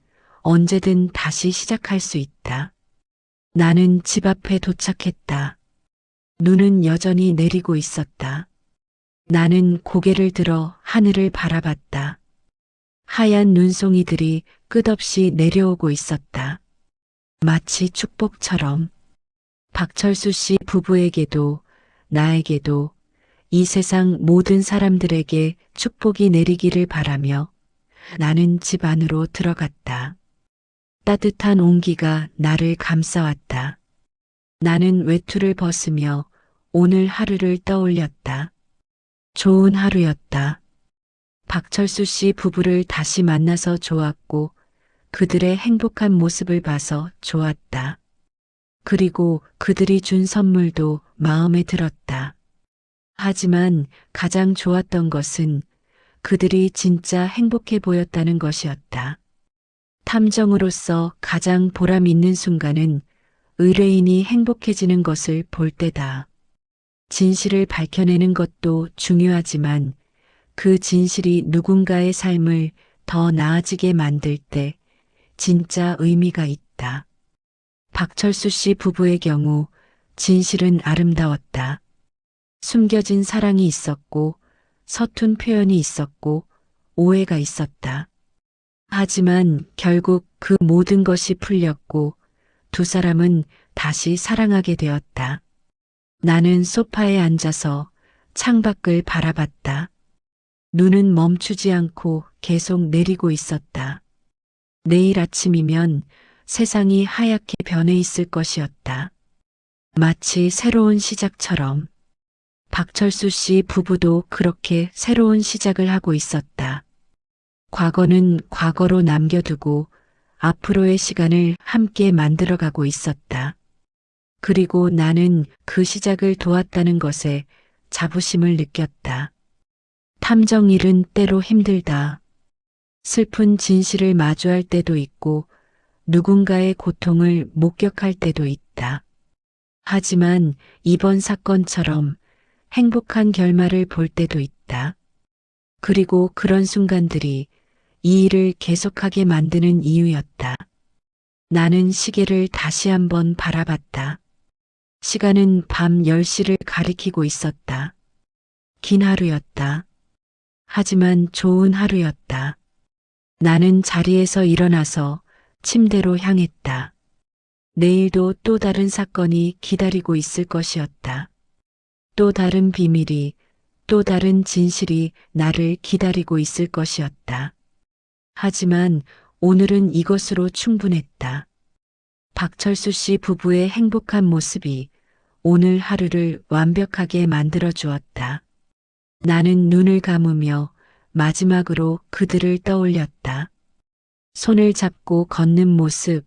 언제든 다시 시작할 수 있다. 나는 집 앞에 도착했다. 눈은 여전히 내리고 있었다. 나는 고개를 들어 하늘을 바라봤다. 하얀 눈송이들이 끝없이 내려오고 있었다. 마치 축복처럼. 박철수 씨 부부에게도 나에게도 이 세상 모든 사람들에게 축복이 내리기를 바라며 나는 집 안으로 들어갔다. 따뜻한 온기가 나를 감싸왔다. 나는 외투를 벗으며 오늘 하루를 떠올렸다. 좋은 하루였다. 박철수 씨 부부를 다시 만나서 좋았고 그들의 행복한 모습을 봐서 좋았다. 그리고 그들이 준 선물도 마음에 들었다. 하지만 가장 좋았던 것은 그들이 진짜 행복해 보였다는 것이었다. 탐정으로서 가장 보람 있는 순간은 의뢰인이 행복해지는 것을 볼 때다. 진실을 밝혀내는 것도 중요하지만 그 진실이 누군가의 삶을 더 나아지게 만들 때 진짜 의미가 있다. 박철수 씨 부부의 경우 진실은 아름다웠다. 숨겨진 사랑이 있었고 서툰 표현이 있었고 오해가 있었다. 하지만 결국 그 모든 것이 풀렸고 두 사람은 다시 사랑하게 되었다. 나는 소파에 앉아서 창밖을 바라봤다. 눈은 멈추지 않고 계속 내리고 있었다. 내일 아침이면 세상이 하얗게 변해 있을 것이었다. 마치 새로운 시작처럼. 박철수 씨 부부도 그렇게 새로운 시작을 하고 있었다. 과거는 과거로 남겨두고 앞으로의 시간을 함께 만들어가고 있었다. 그리고 나는 그 시작을 도왔다는 것에 자부심을 느꼈다. 탐정 일은 때로 힘들다. 슬픈 진실을 마주할 때도 있고 누군가의 고통을 목격할 때도 있다. 하지만 이번 사건처럼 행복한 결말을 볼 때도 있다. 그리고 그런 순간들이 이 일을 계속하게 만드는 이유였다. 나는 시계를 다시 한번 바라봤다. 시간은 밤 10시를 가리키고 있었다. 긴 하루였다. 하지만 좋은 하루였다. 나는 자리에서 일어나서 침대로 향했다. 내일도 또 다른 사건이 기다리고 있을 것이었다. 또 다른 비밀이, 또 다른 진실이 나를 기다리고 있을 것이었다. 하지만 오늘은 이것으로 충분했다. 박철수 씨 부부의 행복한 모습이 오늘 하루를 완벽하게 만들어 주었다. 나는 눈을 감으며 마지막으로 그들을 떠올렸다. 손을 잡고 걷는 모습,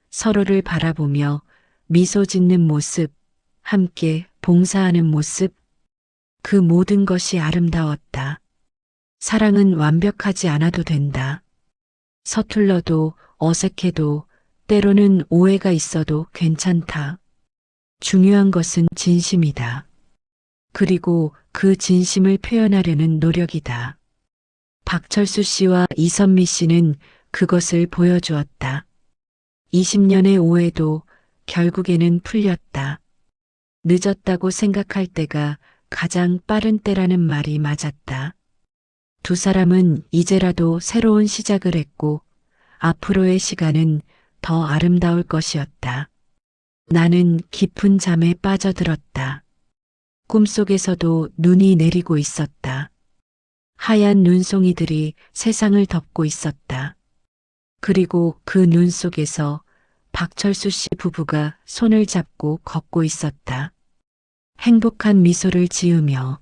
서로를 바라보며 미소 짓는 모습, 함께 봉사하는 모습, 그 모든 것이 아름다웠다. 사랑은 완벽하지 않아도 된다. 서툴러도 어색해도 때로는 오해가 있어도 괜찮다. 중요한 것은 진심이다. 그리고 그 진심을 표현하려는 노력이다. 박철수 씨와 이선미 씨는 그것을 보여주었다. 20년의 오해도 결국에는 풀렸다. 늦었다고 생각할 때가 가장 빠른 때라는 말이 맞았다. 두 사람은 이제라도 새로운 시작을 했고 앞으로의 시간은 더 아름다울 것이었다. 나는 깊은 잠에 빠져들었다. 꿈속에서도 눈이 내리고 있었다. 하얀 눈송이들이 세상을 덮고 있었다. 그리고 그 눈 속에서 박철수 씨 부부가 손을 잡고 걷고 있었다. 행복한 미소를 지으며